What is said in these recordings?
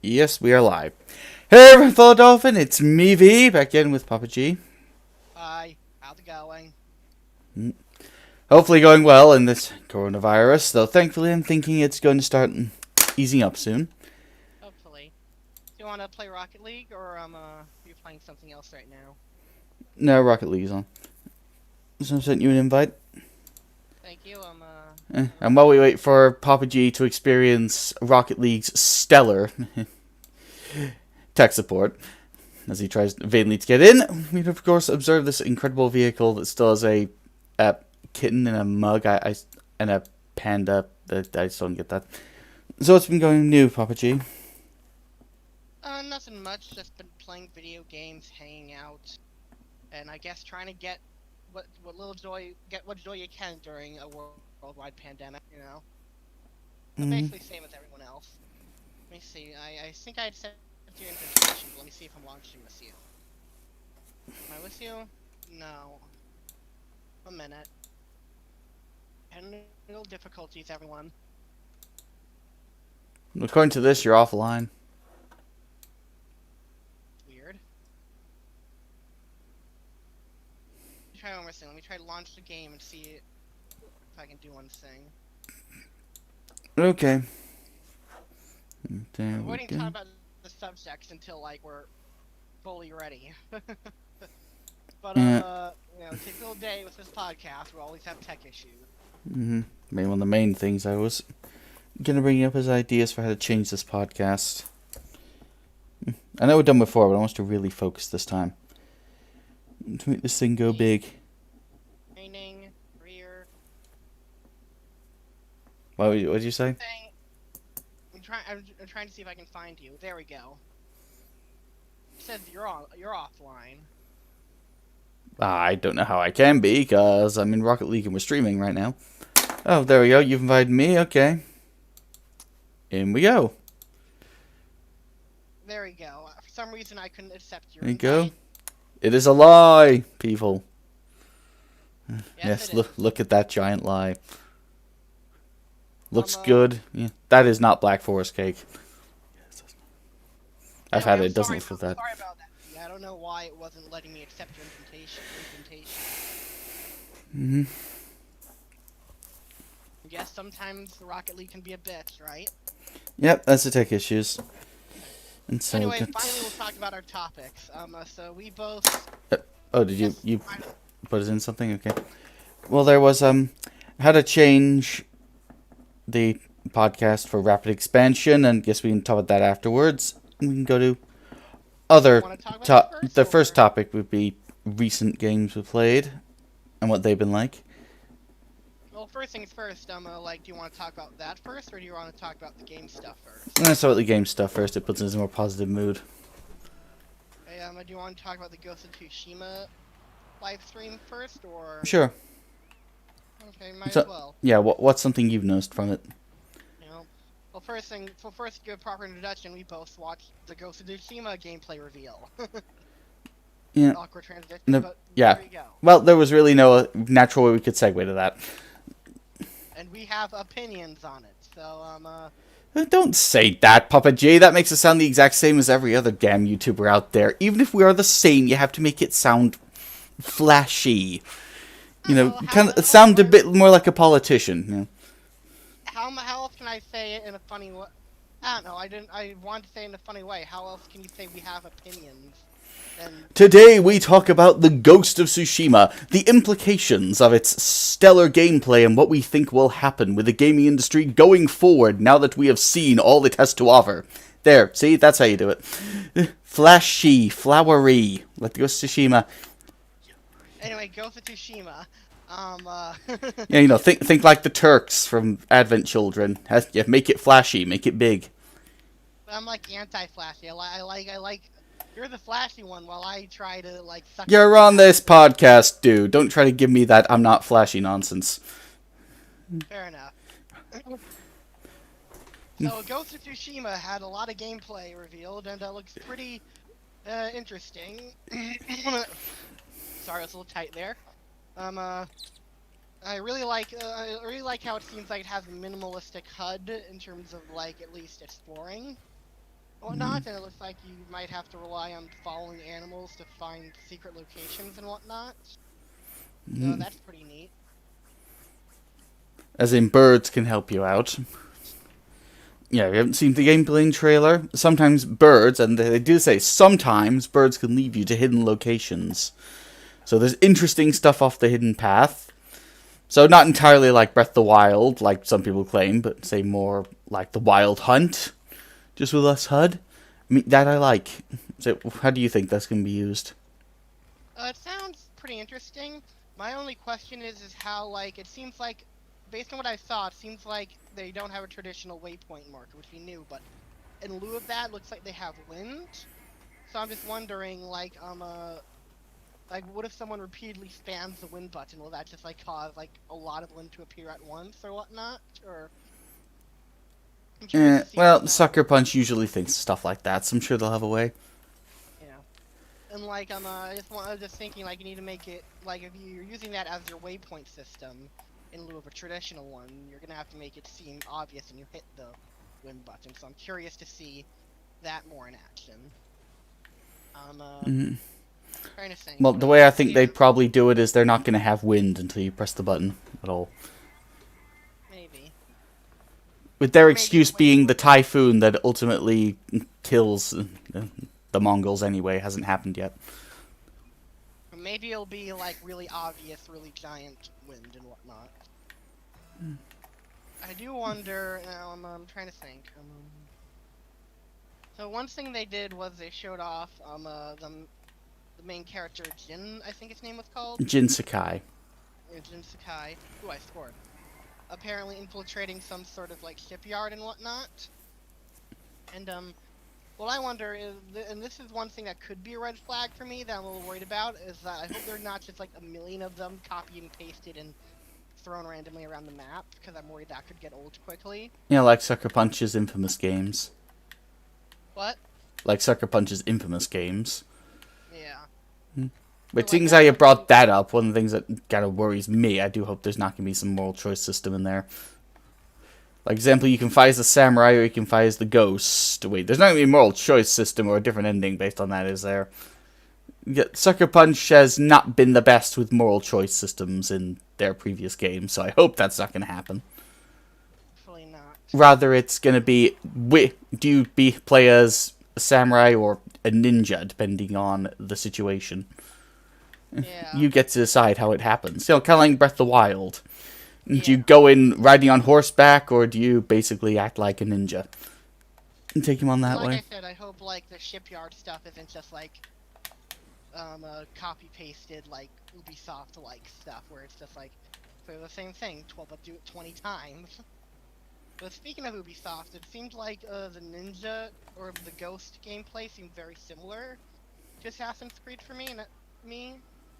Yes, we are live. Hey everyone, fellow Dolphin, it's me V, back in with Papa G. Hi, how's it going? Hopefully going well in this coronavirus, though thankfully I'm thinking it's going to start easing up soon. Hopefully. Do you want to play Rocket League, or you playing something else right now? No, Rocket League's on. So I sent you an invite. Thank you. And while we wait for Papa G to experience Rocket League's stellar tech support, as he tries vainly to get in, we of course observe this incredible vehicle that still has a kitten in a mug and a panda. I just don't get that. So what's been going new, Papa G? Nothing much. Just been playing video games, hanging out, and I guess trying to get what joy you can during a worldwide pandemic. Basically same as everyone else. Let me see. I think I sent your invitation. Let me see if I'm launching with you. Am I with you? No. A minute. Technical difficulties, everyone. According to this, you're offline. Weird. Let me try one more thing. Let me try to launch the game and see if I can do one thing. Okay. There I'm we waiting to go. talk about the subjects until we're fully ready. But take a little day with this podcast. We always have tech issues. Maybe one of the main things I was gonna bring up as ideas for how to change this podcast. I know we've done before, but I want us to really focus this time to make this thing go big. Training, career. What did you say? I'm trying to see if I can find you. There we go. It says you're offline. I don't know how I can be, because I'm in Rocket League and we're streaming right now. Oh, there we go. You've invited me. Okay. In we go. There we go. For some reason, I couldn't accept your There you invite. go. It is a lie, people. Yes, Look at that giant lie. Looks Um, uh, good. Yeah, that is not Black Forest cake. I've had it. I'm It doesn't sorry look like that. Sorry about that. Yeah, I don't know why it wasn't letting me accept your invitation. I guess sometimes the Rocket League can be a bitch, right? Yep, that's the tech issues. And so Anyway, finally we'll talk about our topics. So we both. oh, did you put it in something? Okay. Well, there was how to change the podcast for rapid expansion, and guess we can talk about that afterwards. We can go to other Wanna talk about that first, the first or- topic would be recent games we played and what they've been like. Well, first things first. Do you want to talk about that first, or do you want to talk about the game stuff first? Let's start with the game stuff first. It puts us in a more positive mood. Hey, do you want to talk about the Ghost of Tsushima live stream first, or? Sure. Okay, might So- as well. Yeah. What's something you've noticed from it? Well, first to give a proper introduction, we both watched the Ghost of Tsushima gameplay reveal. Yeah. Awkward transition, No, but yeah. there you go. Well, there was really no natural way we could segue to that. And we have opinions on it, so Don't say that, Papa J. That makes it sound the exact same as every other damn YouTuber out there. Even if we are the same, you have to make it sound flashy. You know, kind of sound a bit more like a politician. You know? how else can I say it in a funny way? I don't know. I want to say it in a funny way. How else can you say we have opinions? Today we talk about the Ghost of Tsushima, the implications of its stellar gameplay, and what we think will happen with the gaming industry going forward now that we have seen all it has to offer. There, see? That's how you do it. Flashy, flowery, like the Ghost of Tsushima. Anyway, Ghost of Tsushima. Yeah, you know, think like the Turks from Advent Children. Yeah, make it flashy, make it big. I'm like anti-flashy. I like. You're the flashy one, while I try to suck. You're on this podcast, dude. Don't try to give me that I'm not flashy nonsense. Fair enough. So, Ghost of Tsushima had a lot of gameplay revealed, and it looks pretty interesting. Sorry, I was a little tight there. I really like how it seems like it has a minimalistic HUD in terms of at least exploring. whatnot, and it looks like you might have to rely on following animals to find secret locations and whatnot. So that's pretty neat. As in, birds can help you out. Yeah, you haven't seen the gameplay trailer? Sometimes birds, and they do say sometimes birds can lead you to hidden locations. So there's interesting stuff off the hidden path. So not entirely like Breath of the Wild, like some people claim, but say more like the Wild Hunt, just with less HUD. That I like. So how do you think that's going to be used? It sounds pretty interesting. My only question is how, like, it seems like, based on what I saw, it seems like they don't have a traditional waypoint marker, which we knew, but in lieu of that, it looks like they have wind. So I'm just wondering, like, what if someone repeatedly spams the wind button? Will that just, like, cause, like, a lot of wind to appear at once or whatnot? Or... well, Sucker Punch usually thinks stuff like that, so I'm sure they'll have a way. And like I was just thinking, like, you need to make it like, if you're using that as your waypoint system in lieu of a traditional one, you're gonna have to make it seem obvious when you hit the wind button. So I'm curious to see that more in action. Trying to think. Well, the way I think they probably do it is they're not going to have wind until you press the button at all. Maybe. With their excuse being the typhoon that ultimately kills the Mongols anyway, hasn't happened yet. Maybe it'll be like really obvious, really giant wind and whatnot. I do wonder. I'm trying to think. So one thing they did was they showed off the main character Jin, I think his name was called. Jin Sakai. Yeah, Jin Sakai. Ooh, I scored. Apparently infiltrating some sort of like shipyard and whatnot. And what I wonder is, and this is one thing that could be a red flag for me that I'm a little worried about, is that I hope they're not just like a million of them copied and pasted and thrown randomly around the map, because I'm worried that could get old quickly. Yeah, like Sucker Punch's infamous games. What? Like Sucker Punch's infamous games. Yeah. But seeing as how you brought that up, one of the things that kind of worries me, I do hope there's not going to be some moral choice system in there. Like, example, you can fight as the samurai or you can fight as the ghost. Wait, there's not going to be a moral choice system or a different ending based on that, is there? Sucker Punch has not been the best with moral choice systems in their previous games, so I hope that's not going to happen. Hopefully not. Rather, it's going to be, do you play as a samurai or a ninja, depending on the situation. Yeah. You get to decide how it happens. You know, kind of like Breath of the Wild. Yeah. Do you go in riding on horseback, or do you basically act like a ninja? And take him on that way? Like I said, I hope, like, the shipyard stuff isn't just, like, copy-pasted, like, Ubisoft-like stuff, where it's just, like, play the same thing, but do it 20 times. But speaking of Ubisoft, it seemed like, the ninja, or the ghost gameplay seemed very similar to Assassin's Creed for me, and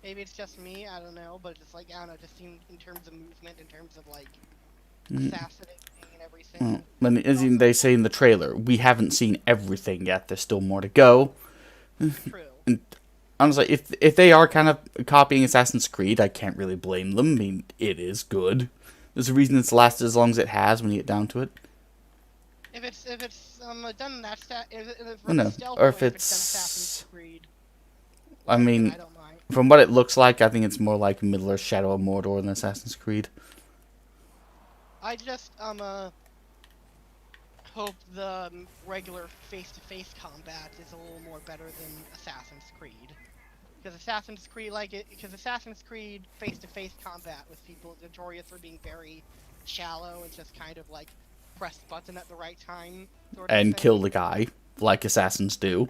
maybe it's just me, I don't know, but it's like, I don't know, it just seemed in terms of movement, in terms of, like, assassinating and everything. But as they say in the trailer, we haven't seen everything yet. There's still more to go. True. And honestly, if they are kind of copying Assassin's Creed, I can't really blame them. I mean, it is good. There's a reason it's lasted as long as it has when you get down to it. If it's done that Or if it's Assassin's Creed, I mean, I don't mind. From what it looks like, I think it's more like Middle-earth Shadow of Mordor than Assassin's Creed. I just hope the regular face-to-face combat is a little more better than Assassin's Creed, because Assassin's Creed face-to-face combat with people is notorious for being very shallow and just kind of like press button at the right time sort of And thing. kill the guy, like assassins do.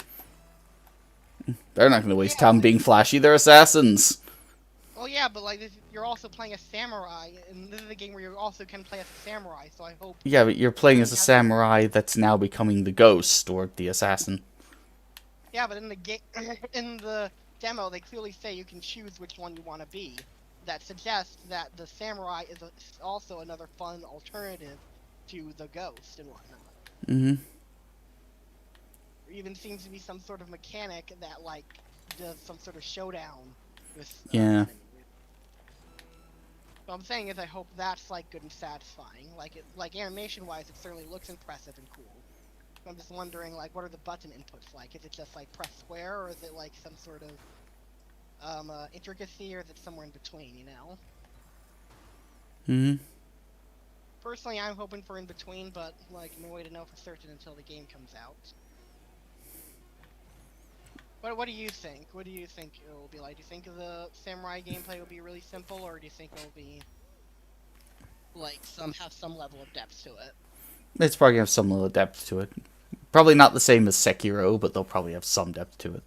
They're not going to waste time being flashy. They're assassins. Well, yeah, but like you're also playing a samurai, and this is a game where you also can play as a samurai. So I hope. Yeah, but you're playing as a samurai that's now becoming the ghost or the assassin. Yeah, but in the game, in the demo, they clearly say you can choose which one you want to be. That suggests that the samurai is also another fun alternative to the ghost and whatnot. Mm-hmm. There even seems to be some sort of mechanic that like does some sort of showdown with. Yeah. What I'm saying is I hope that's like good and satisfying. Like animation-wise, it certainly looks impressive and cool. I'm just wondering, like, what are the button inputs like? Is it just like press square, or is it like some sort of intricacy, or is it somewhere in between? You know. Mm-hmm. Personally, I'm hoping for in between, but like no way to know for certain until the game comes out. What do you think? What do you think it will be like? Do you think the samurai gameplay will be really simple, or do you think it will be like have some level of depth to it? It's probably gonna have some little depth to it. Probably not the same as Sekiro, but they'll probably have some depth to it.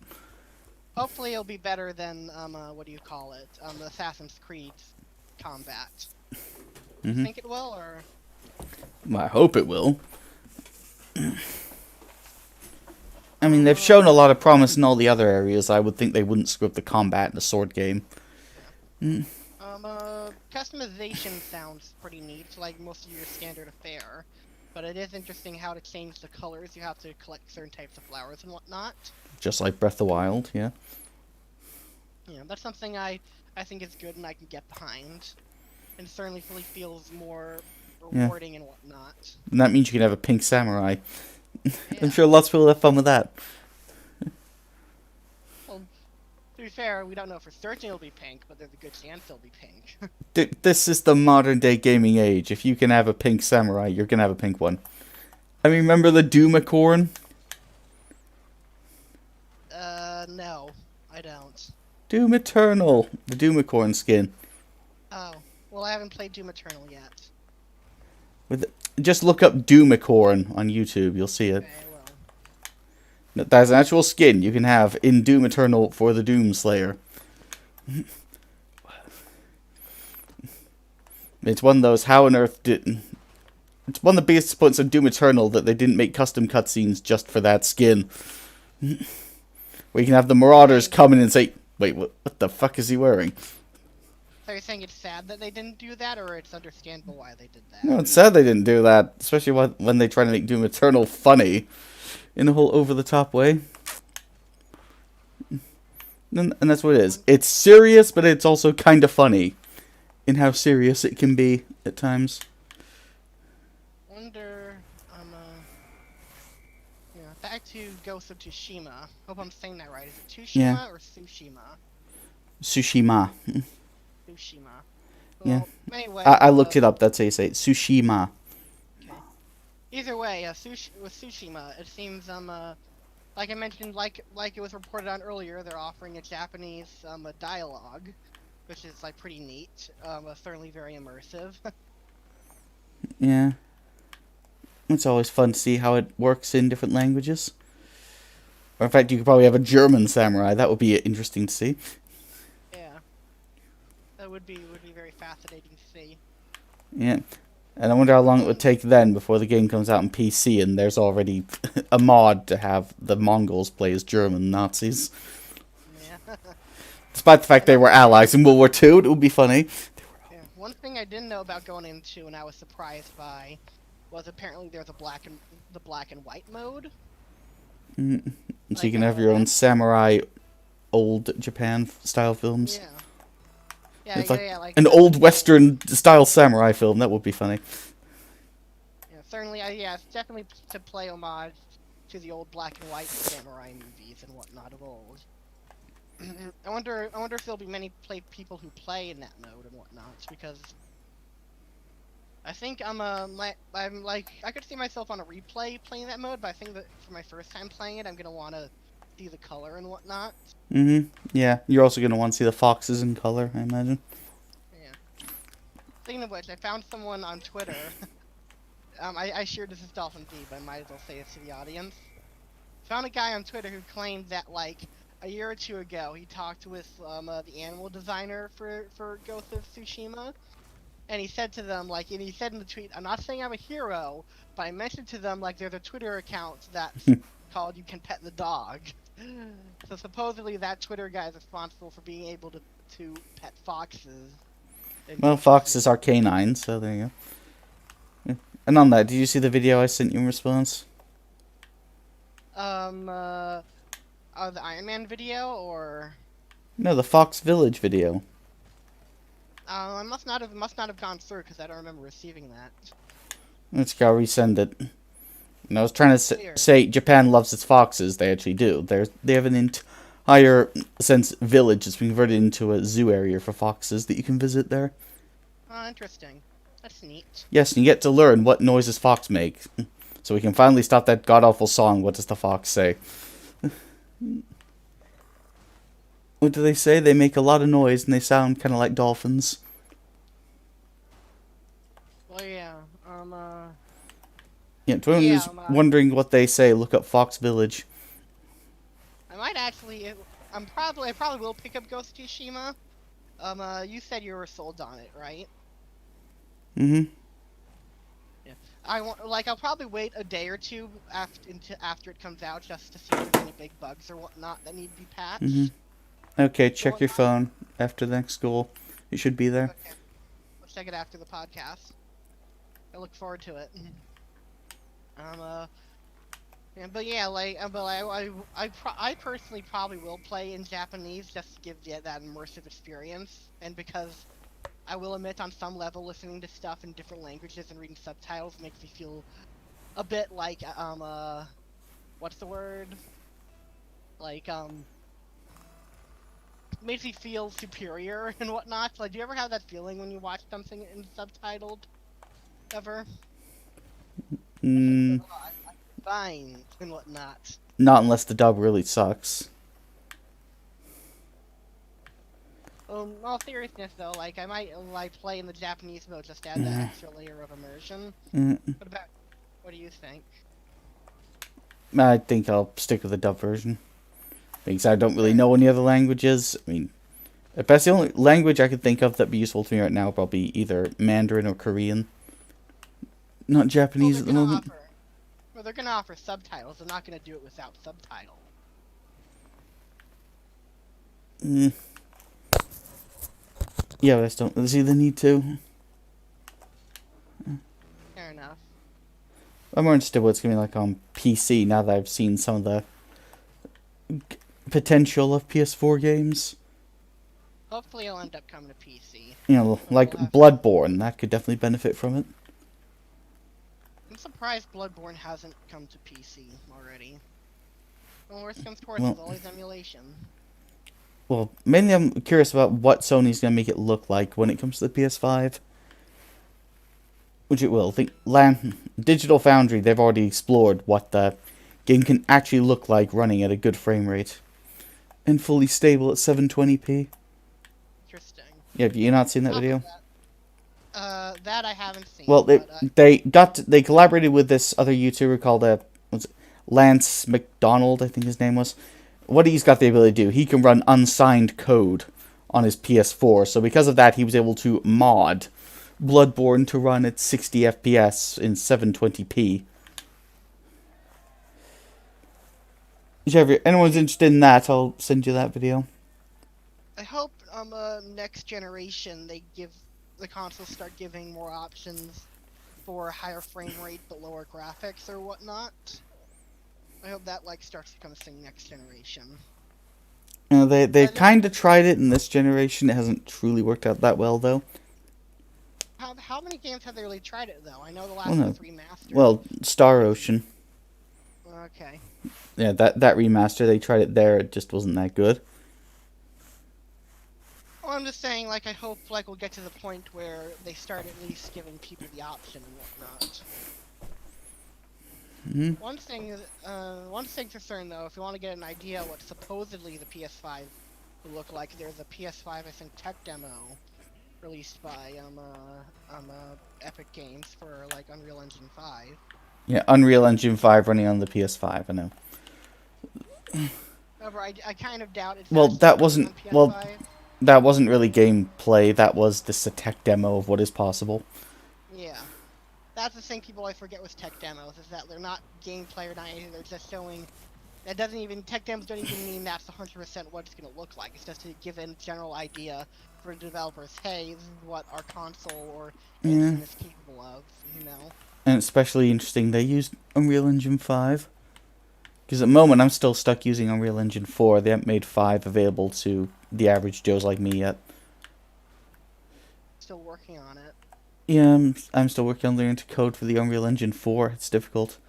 Hopefully, it'll be better than what do you call it? Assassin's Creed combat. Mm-hmm. You think it will, or? I hope it will. I mean, they've shown a lot of promise in all the other areas. I would think they wouldn't screw up the combat in a sword game. Customization sounds pretty neat, like most of your standard affair. But it is interesting how to change the colors. You have to collect certain types of flowers and whatnot. Just like Breath of the Wild, yeah. Yeah, that's something I think is good and I can get behind. And certainly feels more rewarding and whatnot. And that means you can have a pink samurai. Yeah. I'm sure lots of people have fun with that. Well, to be fair, we don't know for certain it'll be pink, but there's a good chance it'll be pink. This is the modern day gaming age. If you can have a pink samurai, you're gonna have a pink one. I mean, remember the Doomicorn? No, I don't. Doom Eternal, the Doomicorn skin. Oh, well, I haven't played Doom Eternal yet. Just look up Doomicorn on YouTube, you'll see it. Okay, well. That's an actual skin you can have in Doom Eternal for the Doom Slayer. It's one of those, how on earth did... It's one of the biggest points of Doom Eternal that they didn't make custom cutscenes just for that skin. Where you can have the Marauders come in and say, wait, what the fuck is he wearing? So you're saying it's sad that they didn't do that, or it's understandable why they did that? No, it's sad they didn't do that, especially when they try to make Doom Eternal funny in a whole over-the-top way. And that's what it is. It's serious, but it's also kind of funny in how serious it can be at times. Wonder, back to Ghost of Tsushima. Hope I'm saying that right. Is it Tsushima or Tsushima? Tsushima. Tsushima. Yeah. Well, anyway, I looked it up. That's how you say it. Tsushima. Okay. Either way, with Tsushima, it seems like I mentioned, like it was reported on earlier, they're offering a Japanese dialogue, which is like pretty neat. Certainly very immersive. Yeah. It's always fun to see how it works in different languages. Or in fact, you could probably have a German samurai. That would be interesting to see. Yeah. That would be very fascinating to see. Yeah. And I wonder how long it would take then before the game comes out on PC and there's already a mod to have the Mongols play as German Nazis. Yeah. Despite the fact they were allies in World War II, it would be funny. Yeah. One thing I didn't know about going into, and I was surprised by, was apparently there's the black and white mode. So you can have your own samurai old Japan style films. Yeah. Yeah, It's like an old Western style samurai film. That would be funny. Yeah, certainly. It's definitely to play homage to the old black and white samurai movies and whatnot of old. I wonder if there'll be many people who play in that mode and whatnot, because I think I'm like I could see myself on a replay playing that mode, but I think that for my first time playing it, I'm gonna want to see the color and whatnot. Yeah, you're also gonna want to see the foxes in color, I imagine. Yeah. Speaking of which, I found someone on Twitter. I shared this with Dolphin D, but I might as well say it to the audience. Found a guy on Twitter who claimed that like a year or two ago he talked with the animal designer for Ghost of Tsushima. And he said to them, like, and he said in the tweet, I'm not saying I'm a hero, but I mentioned to them, like, there's a Twitter account that's called You Can Pet the Dog. So supposedly that Twitter guy is responsible for being able to pet foxes. Well, foxes are canines, so there you go. Yeah. And on that, did you see the video I sent you in response? The Iron Man video, or? No, the Fox Village video. I must not have gone through because I don't remember receiving that. Let's go resend it. And I was trying to Weird. say Japan loves its foxes. They actually do. They have an entire village that's been converted into a zoo area for foxes that you can visit there. Oh, interesting. That's neat. Yes, and you get to learn what noises fox make. So we can finally stop that god-awful song, What Does the Fox Say? What do they say? They make a lot of noise and they sound kind of like dolphins. Well, yeah. Yeah, to anyone who's Yeah, wondering what they say, look up Fox Village. I might actually. I probably will pick up Ghost of Tsushima. You said you were sold on it, right? Mm-hmm. I'll probably wait a day or two after it comes out just to see if there's any big bugs or whatnot that need to be patched. Mm-hmm. Okay, check your phone after the next goal. It should be there. Okay. Let's check it after the podcast. I look forward to it. Yeah, but yeah, I personally probably will play in Japanese just to give that immersive experience, and because I will admit on some level listening to stuff in different languages and reading subtitles makes me feel a bit like what's the word? Like makes me feel superior and whatnot. Like, do you ever have that feeling when you watch something in subtitled? Ever? Mm, Fine and whatnot. not unless the dub really sucks. In all seriousness though, like I might play in the Japanese mode just to add that extra layer of immersion. What do you think? I think I'll stick with the dub version. Because I don't really know any other languages. I mean, if that's the only language I could think of that'd be useful to me right now, probably either Mandarin or Korean. Not Japanese at the moment. Well, they're gonna offer subtitles. They're not gonna do it without subtitles. Yeah, but I just don't see the need to. Fair enough. I'm more interested in what's going to be like on PC now that I've seen some of the potential of PS4 games. Hopefully it'll end up coming to PC. You know, like Bloodborne, that could definitely benefit from it. I'm surprised Bloodborne hasn't come to PC already. When worst comes to worst, there's always emulation. Well, mainly I'm curious about what Sony's going to make it look like when it comes to the PS5. Which it will. I think Digital Foundry, they've already explored what the game can actually look like running at a good frame rate. And fully stable at 720p. Interesting. Yeah, have you not seen that video? That I haven't seen. Well, they collaborated with this other YouTuber called Lance McDonald, I think his name was. What he's got the ability to do, he can run unsigned code on his PS4. So because of that, he was able to mod Bloodborne to run at 60 FPS in 720p. If anyone's interested in that, I'll send you that video. I hope next generation the consoles start giving more options for higher frame rate but lower graphics or whatnot. I hope that starts to come a thing next generation. They kind of tried it in this generation. It hasn't truly worked out that well though. How many games have they really tried it though? I know the last one's remastered. Well, Star Ocean. Okay. Yeah, that remaster, they tried it there, it just wasn't that good. Well, I'm just saying, I hope, we'll get to the point where they start at least giving people the option and whatnot. Mm-hmm. One thing for certain, though, if you want to get an idea what supposedly the PS5 will look like, there's a PS5, I think, tech demo released by, Epic Games for, Unreal Engine 5. Yeah, Unreal Engine 5 running on the PS5, I know. However, I kind of doubt it's that wasn't really gameplay, that was just a tech demo of what is possible. Yeah. That's the thing people always forget with tech demos, is that they're not gameplay or not anything, they're just showing... Tech demos don't even mean that's 100% what it's going to look like, it's just to give a general idea for developers, hey, this is what our console or engine is capable of, you know? And it's especially interesting, they used Unreal Engine 5. Because at the moment, I'm still stuck using Unreal Engine 4. They haven't made 5 available to the average Joes like me yet. Still working on it. Yeah, I'm still working on learning to code for the Unreal Engine 4. It's difficult.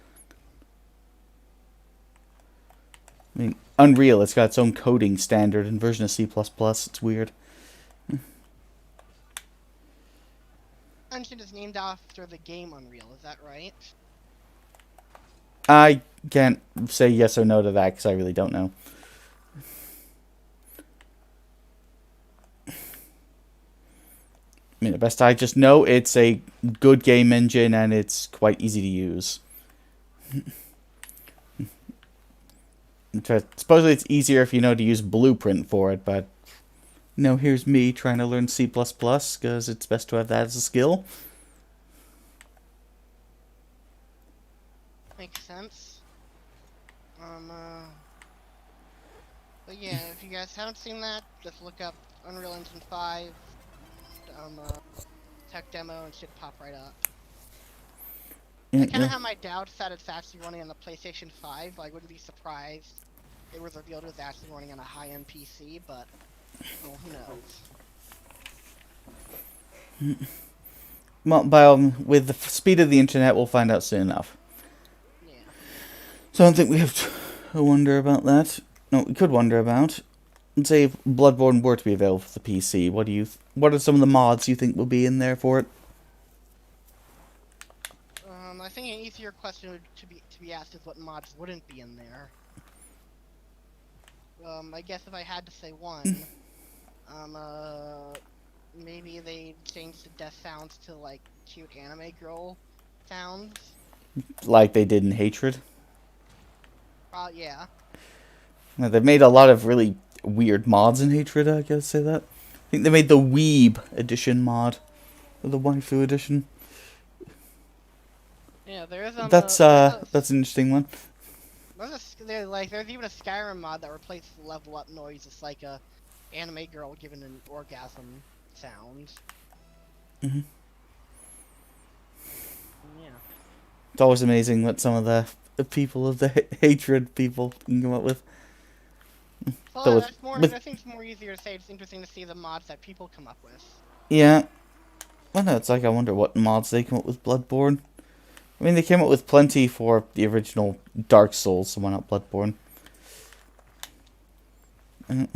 I mean, Unreal, it's got its own coding standard and version of C++. It's weird. Engine is named after the game Unreal, is that right? I can't say yes or no to that because I really don't know. I mean, the best I just know, it's a good game engine and it's quite easy to use. Supposedly it's easier if you know to use Blueprint for it, but here's me trying to learn C++ because it's best to have that as a skill. Makes sense. But yeah, if you guys haven't seen that, just look up Unreal Engine 5, tech demo, and should pop right up. I kind of have my doubts that it's actually running on the PlayStation 5. I wouldn't be surprised it was revealed it was actually running on a high-end PC, but well, who knows? Well, with the speed of the internet, we'll find out soon enough. Yeah. So I don't think we have to wonder about that. No, we could wonder about. Let's say if Bloodborne were to be available for the PC, what are some of the mods you think will be in there for it? I think an easier question to be asked is what mods wouldn't be in there. I guess if I had to say one, maybe they changed the death sounds to like cute anime girl sounds. Like they did in Hatred? Yeah. Now, they've made a lot of really weird mods in Hatred, I gotta say that. I think they made the Weeb edition mod. Or the Waifu edition. Yeah, there is that's an interesting one. There's even a Skyrim mod that replaces the level up noise. It's like a anime girl giving an orgasm sound. Mhm. Yeah. It's always amazing what some of the people of the Hatred people can come up with. Well, I think it's more easier to say. It's interesting to see the mods that people come up with. Yeah. Well, no, it's like I wonder what mods they come up with Bloodborne. I mean, they came up with plenty for the original Dark Souls, so why not Bloodborne? I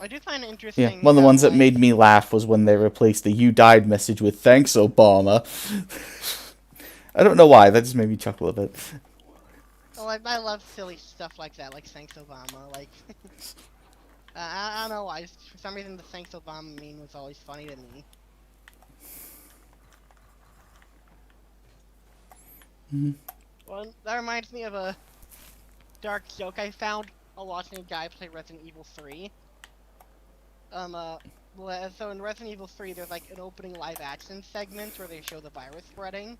do find it interesting. Yeah, one of the ones that made me laugh was when they replaced the "You died" message with "Thanks, Obama." I don't know why, that just made me chuckle a bit. Well, I love silly stuff like that, like "Thanks, Obama." Like, I don't know why. For some reason, the "Thanks, Obama" meme was always funny to me. Well, that reminds me of a dark joke I found while watching a guy play Resident Evil 3. So in Resident Evil 3, there's like an opening live action segment where they show the virus spreading.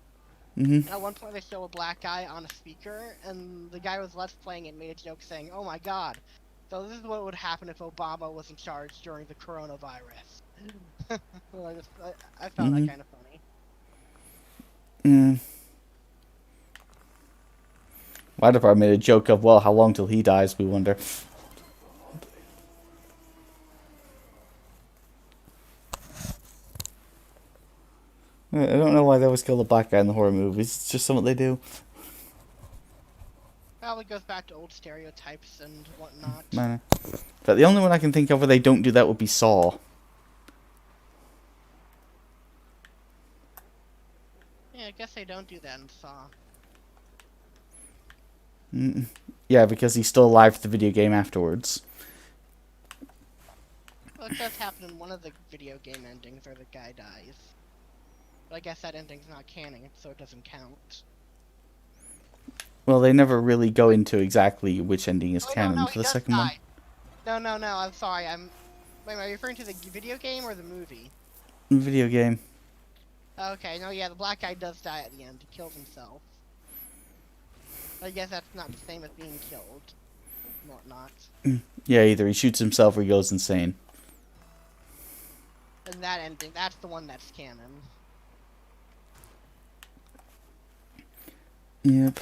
And at one point they show a black guy on a speaker, and the guy was let's playing it made a joke saying, "Oh my god, so this is what would happen if Obama was in charge during the coronavirus." Well, I found that kind of funny. My department made a joke of, well, how long till he dies, we wonder. I don't know why they always kill the black guy in the horror movies. It's just something they do. Probably goes back to old stereotypes and whatnot. But the only one I can think of where they don't do that would be Saw. Yeah, I guess they don't do that in Saw. Yeah, because he's still alive for the video game afterwards. Well, it does happen in one of the video game endings where the guy dies. But I guess that ending's not canon, so it doesn't count. Well, they never really go into exactly which ending is canon for the second one. No, I'm sorry. Wait, am I referring to the video game or the movie? Video game. Okay, no, yeah, the black guy does die at the end. He kills himself. I guess that's not the same as being killed. Whatnot. Yeah, either he shoots himself or he goes insane. And that ending, that's the one that's canon. Yep.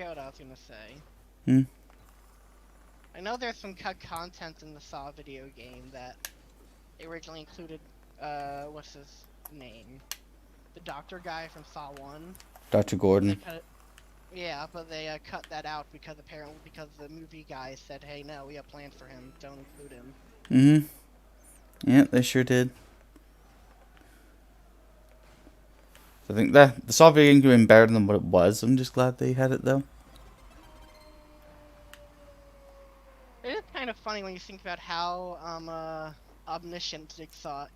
forget what I was gonna say. Hmm. I know there's some cut content in the Saw video game that originally included, what's his name? The doctor guy from Saw 1. Dr. They Gordon. cut it. Yeah, but they cut that out because apparently because the movie guy said, "Hey, no, we have plans for him. Don't include him." Mm-hmm. Yeah, they sure did. I think that the Saw video game could have been better than what it was. I'm just glad they had it though. It is kind of funny when you think about how omniscient Jigsaw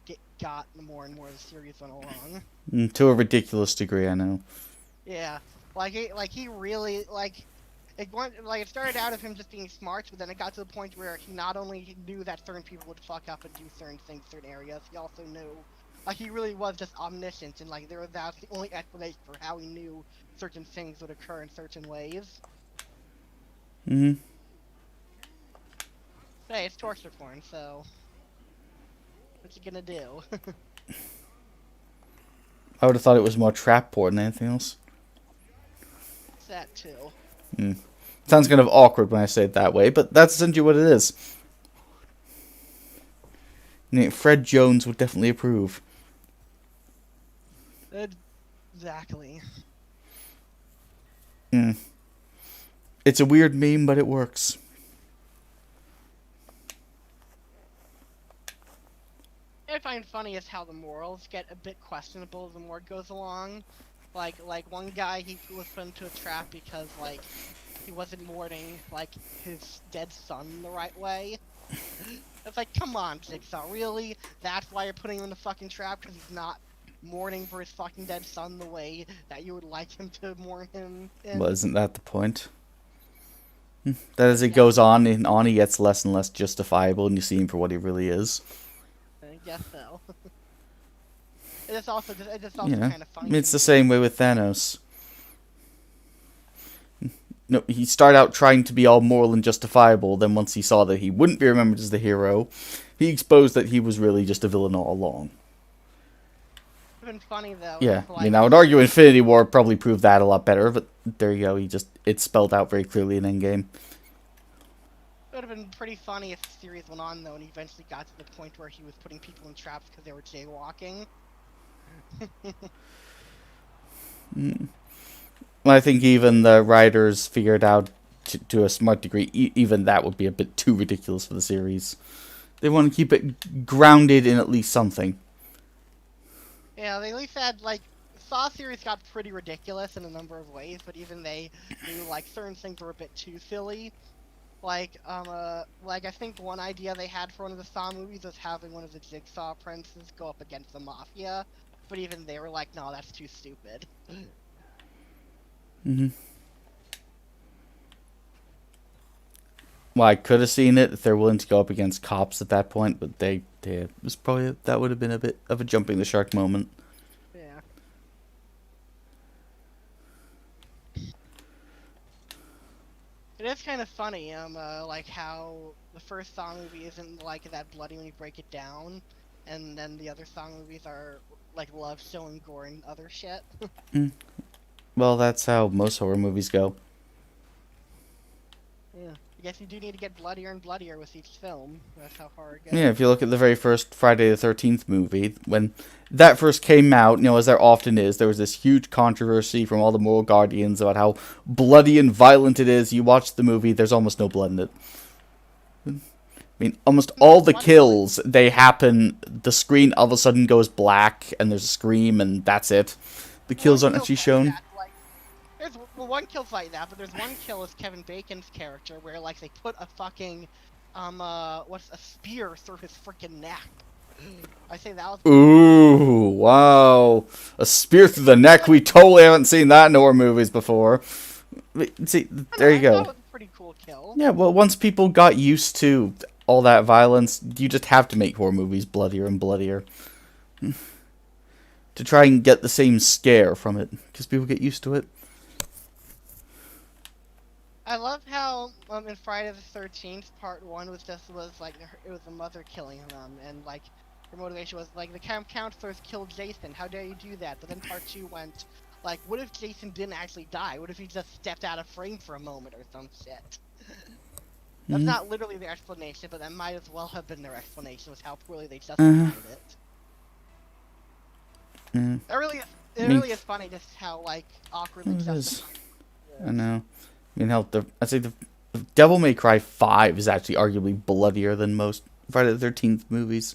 got the more and more the series went along. To a ridiculous degree, I know. Yeah, he really it started out of him just being smart, but then it got to the point where he not only knew that certain people would fuck up and do certain things in certain areas, he also knew, he really was just omniscient, and that's the only explanation for how he knew certain things would occur in certain ways. Mm-hmm. Hey, it's torture porn, so what you gonna do? I would have thought it was more trap porn than anything else. It's that too. Sounds kind of awkward when I say it that way, but that's essentially what it is. Fred Jones would definitely approve. Exactly. It's a weird meme, but it works. What I find funny is how the morals get a bit questionable the more it goes along. Like one guy, he was put into a trap because, he wasn't mourning, his dead son the right way. It's like, come on, Jigsaw, really? That's why you're putting him in the fucking trap? Because he's not mourning for his fucking dead son the way that you would like him to mourn him in? Well, isn't that the point? That as it goes on and on, he gets less and less justifiable, and you see him for what he really is. I guess so. It's also kind of funny. It's the same way with Thanos. No, he started out trying to be all moral and justifiable, then once he saw that he wouldn't be remembered as the hero, he exposed that he was really just a villain all along. It's been funny though. Yeah, I would argue Infinity War probably proved that a lot better, but there you go, it's spelled out very clearly in Endgame. It would have been pretty funny if the series went on though, and he eventually got to the point where he was putting people in traps because they were jaywalking. I think even the writers figured out to a smart degree, even that would be a bit too ridiculous for the series. They want to keep it grounded in at least something. Yeah, they at least had, Saw series got pretty ridiculous in a number of ways, but even they knew, certain things were a bit too silly. I think one idea they had for one of the Saw movies was having one of the Jigsaw apprentices go up against the Mafia, but even they were like, no, that's too stupid. Well, I could have seen it if they're willing to go up against cops at that point, but that would have been a bit of a jumping the shark moment. Yeah. It is kind of funny, how the first Saw movie isn't that bloody when you break it down, and then the other Saw movies are love showing gore and other shit. Well, that's how most horror movies go. Yeah, I guess you do need to get bloodier and bloodier with each film. That's how horror goes. Yeah, if you look at the very first Friday the 13th movie, when that first came out, as there often is, there was this huge controversy from all the moral guardians about how bloody and violent it is. You watch the movie, there's almost no blood in it. Almost all the kills, they happen, the screen all of a sudden goes black, and there's a scream, and that's it. The kills aren't actually shown. There's one kill's like that, but there's one kill is Kevin Bacon's character where they put a fucking a spear through his freaking neck. I say that was. Ooh, wow! A spear through the neck. We totally haven't seen that in horror movies before. See, there you go. That was a pretty cool kill. Yeah, well, once people got used to all that violence, you just have to make horror movies bloodier and bloodier. To try and get the same scare from it, because people get used to it. I love how in Friday the 13th, Part 1 was it was the mother killing them, and her motivation was the camp counselors killed Jason. How dare you do that? But then Part 2 went, Like, what if Jason didn't actually die? What if he just stepped out of frame for a moment or some shit? That's Mhm. not literally their explanation, but that might as well have been their explanation with how poorly they Uh-huh. justified it. Mm. It mean- really is funny just how, like, awkwardly It is. justified it I is. know. I mean, hell, I'd say the Devil May Cry 5 is actually arguably bloodier than most Friday the 13th movies.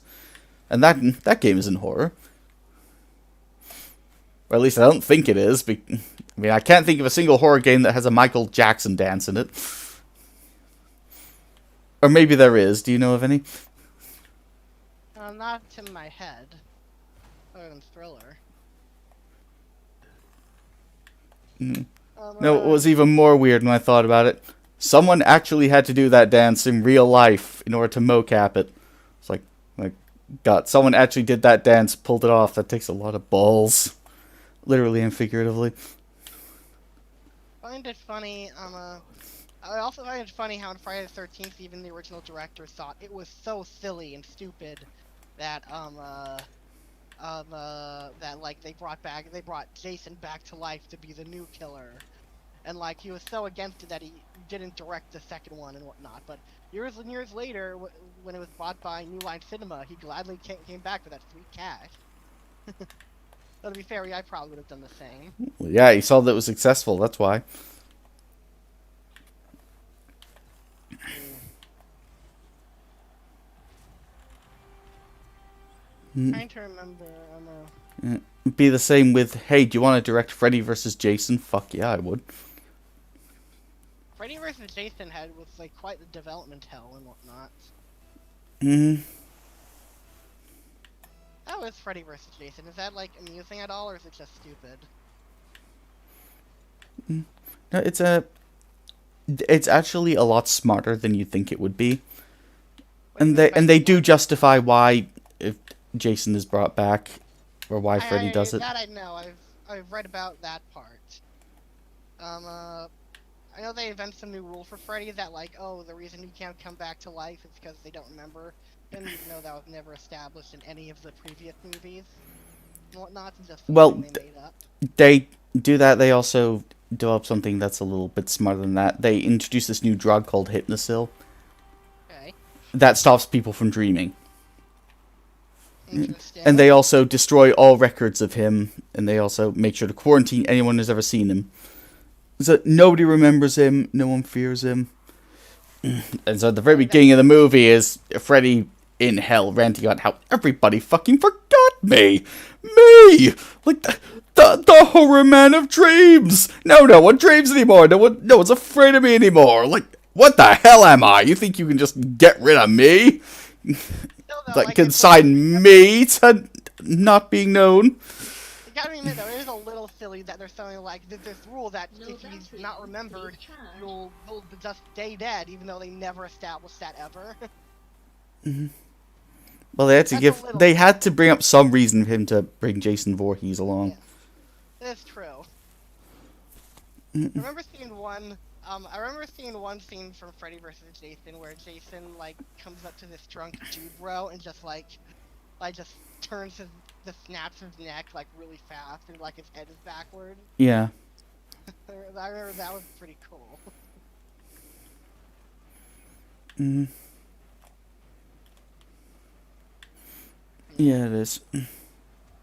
And that game isn't horror. Or at least I don't think it is. I mean, I can't think of a single horror game that has a Michael Jackson dance in it. Or maybe there is. Do you know of any? Not to my head. Other than Thriller. Mm. No, it was even more weird when I thought about it. Someone actually had to do that dance in real life in order to mocap it. It's like, God, someone actually did that dance, pulled it off. That takes a lot of balls. Literally and figuratively. Find it funny, I also find it funny how in Friday the 13th, even the original director thought it was so silly and stupid that, that, like, they brought Jason back to life to be the new killer. And, like, he was so against it that he didn't direct the second one and whatnot. But years and years later, when it was bought by New Line Cinema, he gladly came back for that sweet cash. But to be fair, I probably would have done the same. Well, yeah, he saw that it was successful. That's why. Trying to remember, It'd be the same with, hey, do you want to direct Freddy vs. Jason? Fuck yeah, I would. Freddy vs. Jason was like quite the development hell and whatnot. Mm. How is Freddy vs. Jason? Is that like amusing at all, or is it just stupid? No, it's actually a lot smarter than you think it would be. What do you And mean by they do smart? justify why if Jason is brought back or why Freddy I- does it. That I know. I've read about that part. I know they invent some new rule for Freddy that like, oh, the reason he can't come back to life is because they don't remember him, even though that was never established in any of the previous movies and whatnot. It's just Well, something they made up. They do that. They also develop something that's a little bit smarter than that. They introduce this new drug called Hypnosil Okay. that stops people from dreaming. Interesting. And they also destroy all records of him, and they also make sure to quarantine anyone who's ever seen him. So nobody remembers him, no one fears him. And so at the very beginning of the movie is Freddy in hell ranting on how everybody fucking forgot me! Me! Like, the horror man of dreams! No one dreams anymore, no one's afraid of me anymore! Like, what the hell am I? You think you can just get rid of me? Still, though, Like, it's consign me to not being known? You gotta admit though, it is a little silly that they're saying like this rule that if he's not remembered, he'll just stay dead, even though they never established that ever. Well, they had to That's a little- they had to bring up some reason for him to bring Jason Voorhees along. That's true. I remember seeing one scene from Freddy vs. Jason where Jason like comes up to this drunk dude bro and just just snaps his neck like really fast and like his head is backward. Yeah. I remember that was pretty cool. Mm. Yeah, it is.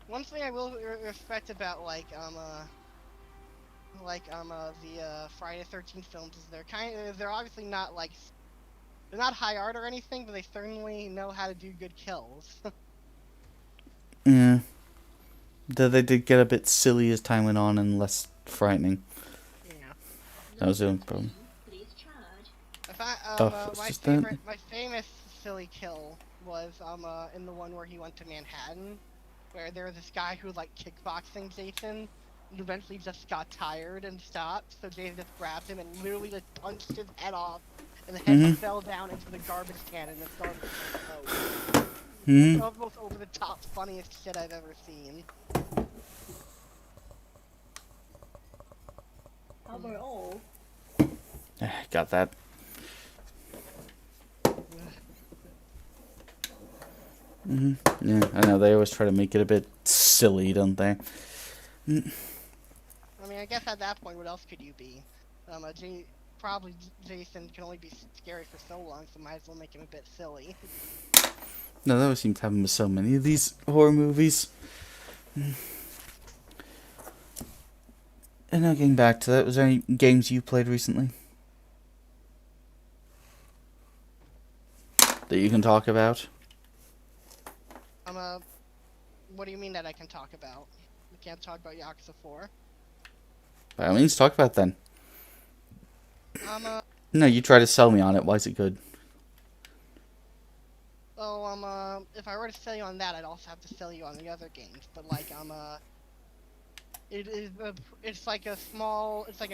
One thing I will respect about the Friday the 13th films is they're obviously not like they're not high art or anything, but they certainly know how to do good kills. Yeah. Though they did get a bit silly as time went on and less frightening. Yeah. That was the only problem. What's My just that? my famous silly kill was in the one where he went to Manhattan, where there was this guy who was like kickboxing Jason, and eventually just got tired and stopped. So Jason just grabbed him and literally just punched his head off, and the head fell down into the garbage can and the garbage exploded. Hmm. That was the most over the top funniest shit I've ever seen. Overall, Got that. Yeah, I know they always try to make it a bit silly, don't they? I guess at that point, what else could you be? Probably Jason can only be scary for so long, so might as well make him a bit silly. No, that always seems to happen with so many of these horror movies. And now getting back to that, was there any games you played recently that you can talk about? What do you mean that I can talk about? We can't talk about Yakuza 4. By all means, talk about it then. Um, No, you try to sell me on it. Why is it good? well, if I were to sell you on that, I'd also have to sell you on the other games. But like, it's like a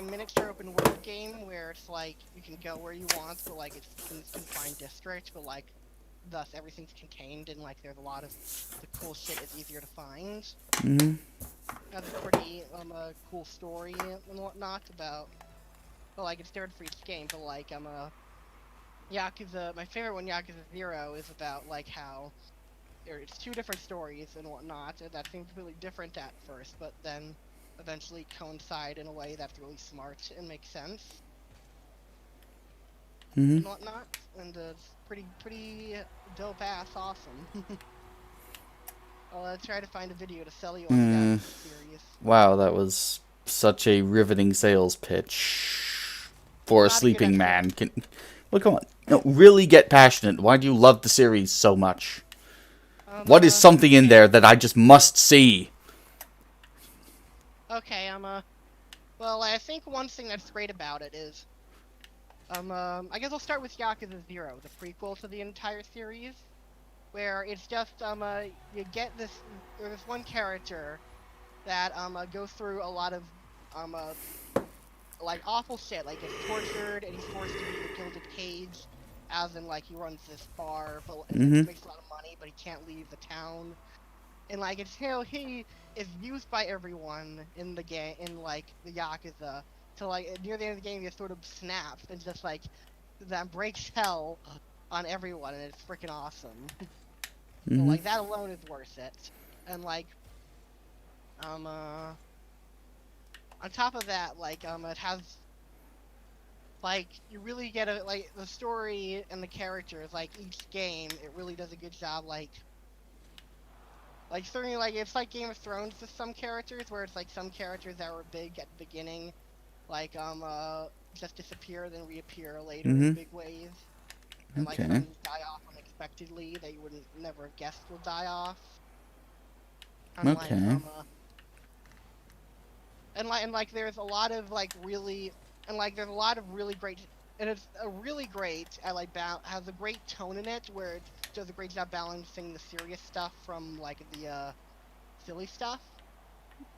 miniature open world game where it's like you can go where you want, but like it's in a confined district, but like thus everything's contained and like there's a lot of the cool shit is easier to find. Mm-hmm. Has a pretty cool story and whatnot about. Well, like it's different for each game, but like Yakuza. My favorite one, Yakuza 0, is about like how it's two different stories and whatnot, and that seems really different at first, but then eventually coincide in a way that's really smart and makes sense Mm-hmm. and whatnot, and it's pretty dope ass awesome. I'll try to find a video to sell you on that series. Wow, that was such a riveting sales pitch for a Not a good sleeping man. idea. Well, come on. No, really get passionate. Why do you love the series so much? What is something in there that I just must see? Okay, well, I think one thing that's great about it is, I guess I'll start with Yakuza 0, the prequel to the entire series, where it's just, you get there's one character that, goes through a lot of, like, awful shit, like, gets tortured, and he's forced to be in the Gilded Cage, as in, like, he runs this bar, but he makes a lot of money, but he can't leave the town. And like it's he is used by everyone in the game, in like the Yakuza, to like near the end of the game he sort of snaps and just like that breaks hell on everyone, and it's freaking awesome. So like that alone is worth it. And like on top of that, like it has like you really get a like the story and the characters, like each game it really does a good job like certainly, like, it's like Game of Thrones with some characters, where it's like some characters that were big at the beginning, like, just disappear, then reappear later in big ways. And, like, some die off unexpectedly that you wouldn't never have guessed will die off. And, like, there's a lot of, like, there's a lot of really great, and it's a really great, has a great tone in it, where it does a great job balancing the serious stuff from, like, the, silly stuff.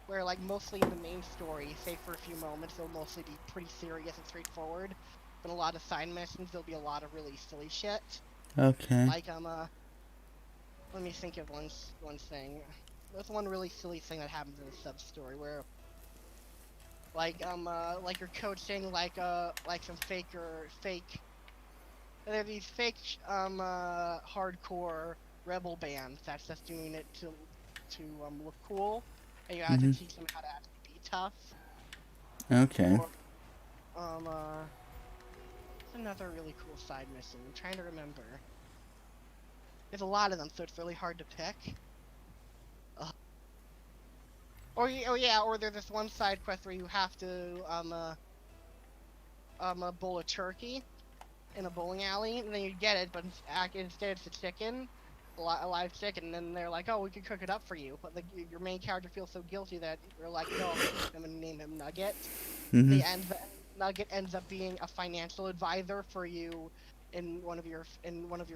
Where, like, mostly in the main story, save for a few moments, it'll mostly be pretty serious and straightforward. But a lot of side missions, there'll be a lot of really silly shit. Okay. Like, let me think of one thing. There's one really silly thing that happens in the sub-story, where like you're coaching like some fake. There are these fake hardcore rebel bands that's just doing it to look cool, and you have to teach them how to actually be tough. Okay. Or, another really cool side mission. I'm trying to remember. There's a lot of them, so it's really hard to pick. Or there's this one side quest where you have to bowl a turkey in a bowling alley, and then you get it, but instead it's a chicken, a live chicken, and then they're like, oh, we can cook it up for you, but your main character feels so guilty that you're like, no, I'm gonna name him Nugget. Nugget ends up being a financial advisor for you in one of your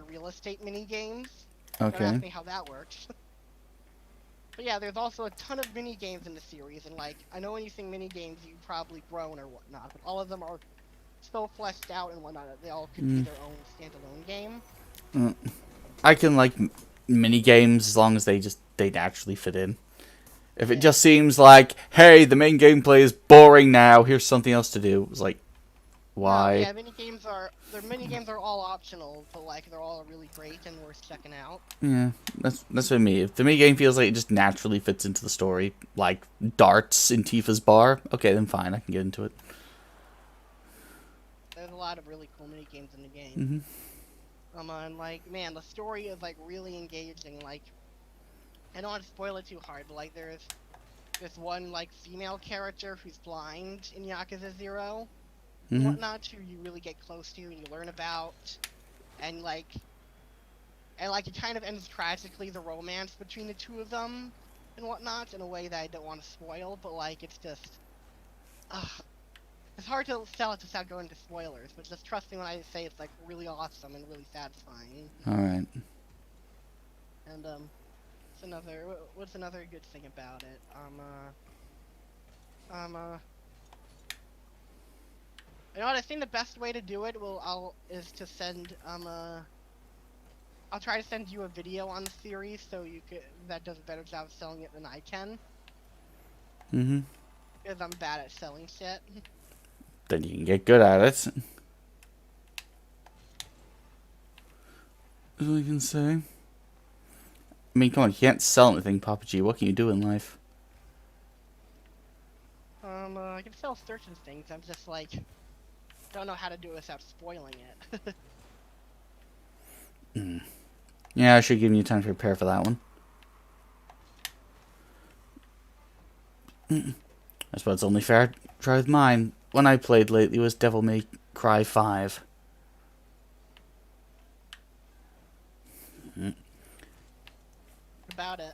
real estate mini games. Okay. Don't ask me how that works. But yeah, there's also a ton of mini games in the series, and like I know when you think mini games, you've probably grown or whatnot, but all of them are so fleshed out and whatnot that they all could be their own standalone game. I can like mini games as long as they naturally fit in. If it just seems like, hey, the main gameplay is boring now, here's something else to do, it's like, why. No, yeah, mini games are all optional, but like they're all really great and worth checking out. Yeah, that's what I mean. If the mini game feels like it just naturally fits into the story, like darts in Tifa's bar, okay, then fine, I can get into it. There's a lot of really cool mini games in the game. And like, man, the story is like really engaging. Like, I don't want to spoil it too hard, but like, there's this one like female character who's blind in Yakuza 0 and whatnot, who you really get close to and you learn about, and like it kind of ends tragically, the romance between the two of them and whatnot, in a way that I don't want to spoil, but like it's just, it's hard to sell it without going into spoilers, but just trust me when I say it's like really awesome and really satisfying. Alright. And what's another good thing about it? You know what? I think the best way to do it is to send I'll try to send you a video on the series that does a better job of selling it than I can. Because I'm bad at selling shit. Then you can get good at it. That's all I can say. I mean, come on, you can't sell anything, Papa G. What can you do in life? I can sell certain things. I'm just like, don't know how to do it without spoiling it. Yeah, I should give you time to prepare for that one. I suppose it's only fair to try with mine. One I played lately was Devil May Cry 5. About it.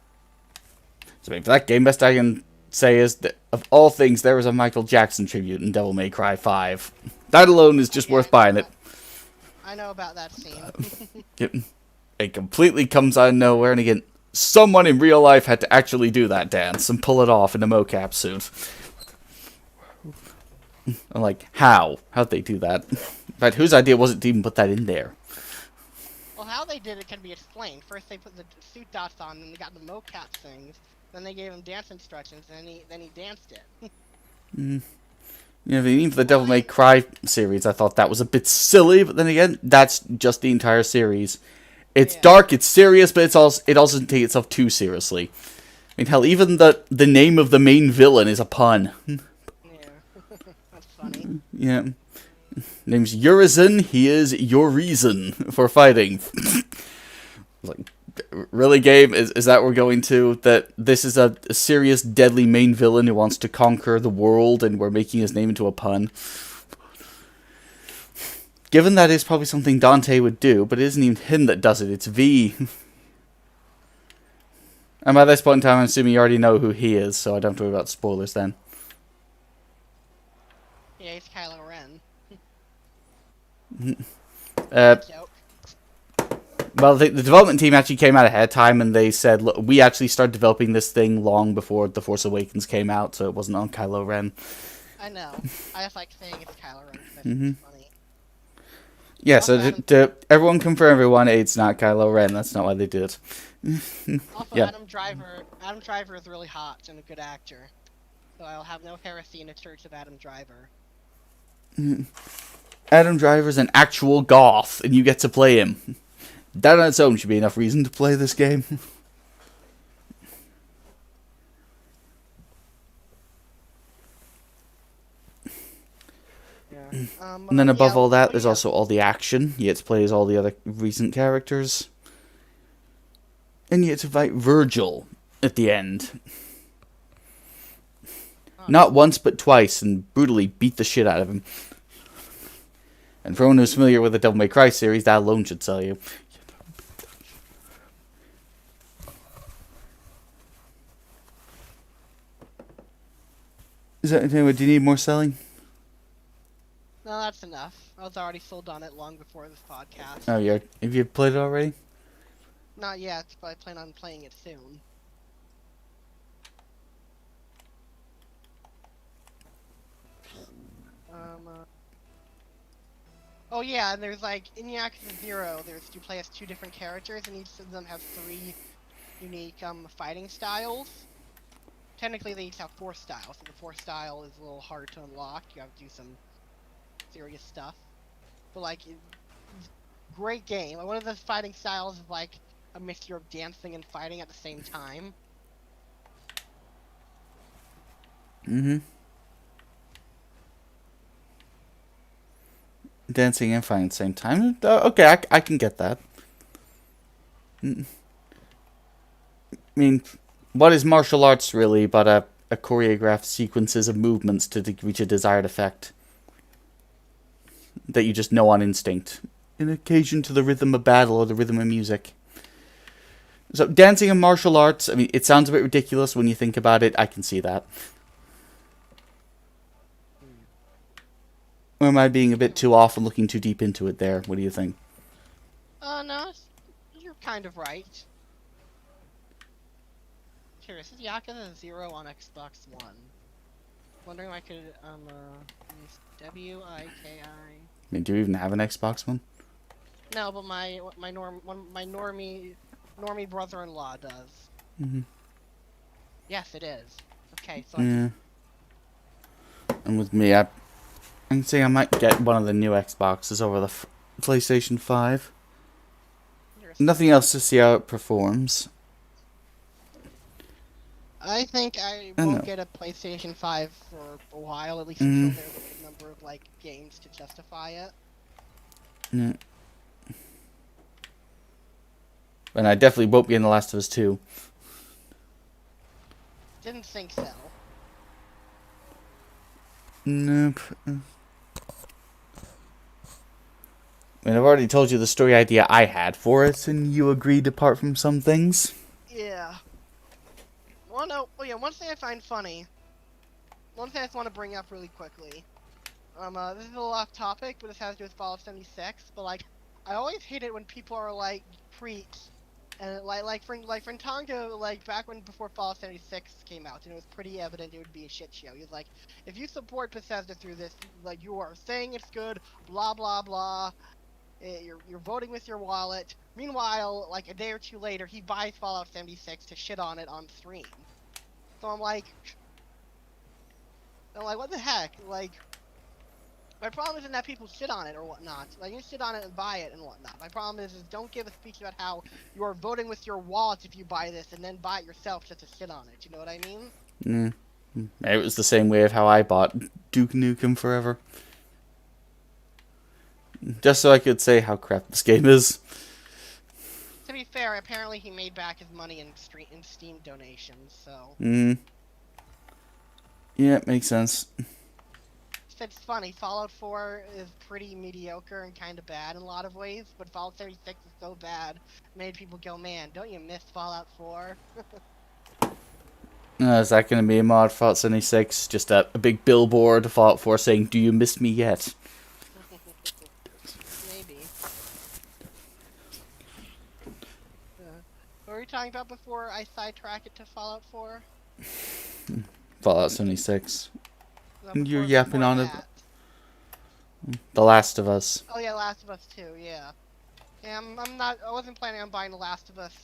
So maybe for that game, best I can say is that of all things, there was a Michael Jackson tribute in Devil May Cry 5. That alone is just worth buying it. I know about that scene. It completely comes out of nowhere, and again, someone in real life had to actually do that dance and pull it off in a mocap suit. I'm like, how? How'd they do that? In fact, whose idea was it to even put that in there? Well, how they did it can be explained. First, they put the suit dots on, and they got the mocap things. Then they gave him dance instructions, and then he danced it. Yeah, even for the Devil May Cry series, I thought that was a bit silly, but then again, that's just the entire series. It's dark, it's serious, but it also doesn't take itself too seriously. I mean, hell, even the name of the main villain is a pun. Yeah, that's funny. Yeah. Name's Urizen, he is your reason for fighting. Like, really, game? Is that we're going to? That this is a serious, deadly main villain who wants to conquer the world, and we're making his name into a pun? Given that is probably something Dante would do, but it isn't even him that does it, it's V. And by this point in time, I'm assuming you already know who he is, so I don't have to worry about spoilers then. Yeah, he's Kylo Ren. Well, the development team actually came out ahead of time, and they said, look, we actually started developing this thing long before The Force Awakens came out, so it wasn't on Kylo Ren. I know. I just like saying it's Kylo Ren, because it's funny. Yeah, so to everyone confirm everyone, it's not Kylo Ren. That's not why they did it. Also, Yeah. Adam Driver is really hot and a good actor. So I'll have no heresy in the church of Adam Driver. Adam Driver's an actual goth, and you get to play him. That on its own should be enough reason to play this game. And then above all that, there's also all the action. You get to play as all the other recent characters. And you get to fight Virgil at the end. Not once, but twice, and brutally beat the shit out of him. And for anyone who's familiar with the Devil May Cry series, that alone should sell you. Is that anyway? Do you need more selling? No, that's enough. I was already sold on it long before this podcast. Oh, yeah. Have you played it already? Not yet, but I plan on playing it soon. Oh yeah, and there's like, in Yakuza 0, you play as 2 different characters, and each of them have 3 unique fighting styles. Technically, they each have 4 styles, so the 4th style is a little hard to unlock. You have to do some serious stuff. But like, great game. One of the fighting styles is like a mixture of dancing and fighting at the same time. Mm-hmm. Dancing and fighting at the same time. Okay, I can get that. I mean, what is martial arts really but a choreographed sequences of movements to reach a desired effect that you just know on instinct, in occasion to the rhythm of battle or the rhythm of music. So dancing and martial arts, I mean, it sounds a bit ridiculous when you think about it. I can see that. Or am I being a bit too off and looking too deep into it there? What do you think? No, you're kind of right. Here, this is Yakuza 0 on Xbox One. Wondering if I could, WIKI. I mean, do you even have an Xbox One? No, but my normie brother-in-law does. Mm-hmm. Yes, it is. Okay, so Yeah. And with me, I can say I might get one of the new Xboxes over the PlayStation 5. Nothing else to see how it performs. I think I won't get a PlayStation 5 for a while, at least until there's a good number of like games to justify it. Yeah. And I definitely won't be in The Last of Us 2. Didn't think so. Nope. I mean, I've already told you the story idea I had for it, and you agreed apart from some things. Yeah. Well, no. Oh, yeah. One thing I find funny. One thing I just want to bring up really quickly. This is a little off topic, but this has to do with Fallout 76. But like, I always hate it when people are like preach, and like for Tonga, like before Fallout 76 came out, and it was pretty evident it would be a shit show. He was like, if you support Bethesda through this, like you are saying it's good, blah blah blah. You're voting with your wallet. Meanwhile, like a day or two later, he buys Fallout 76 to shit on it on stream. So I'm like, what the heck? Like, my problem isn't that people shit on it or whatnot. Like, you shit on it and buy it and whatnot. My problem is don't give a speech about how you are voting with your wallet if you buy this and then buy it yourself just to shit on it. You know what I mean? It was the same way of how I bought Duke Nukem Forever. Just so I could say how crap this game is. To be fair, apparently he made back his money in Steam donations, so... Yeah, it makes sense. It's funny, Fallout 4 is pretty mediocre and kind of bad in a lot of ways, but Fallout 76 is so bad, it made people go, man, don't you miss Fallout 4? Is that going to be a mod for Fallout 76? Just a big billboard of Fallout 4 saying, do you miss me yet? Maybe. What were we talking about before I sidetrack it to Fallout 4? Fallout 76. And you're Before yapping on it. that. The Last of Us. Oh yeah, Last of Us 2, yeah. Yeah, I wasn't planning on buying The Last of Us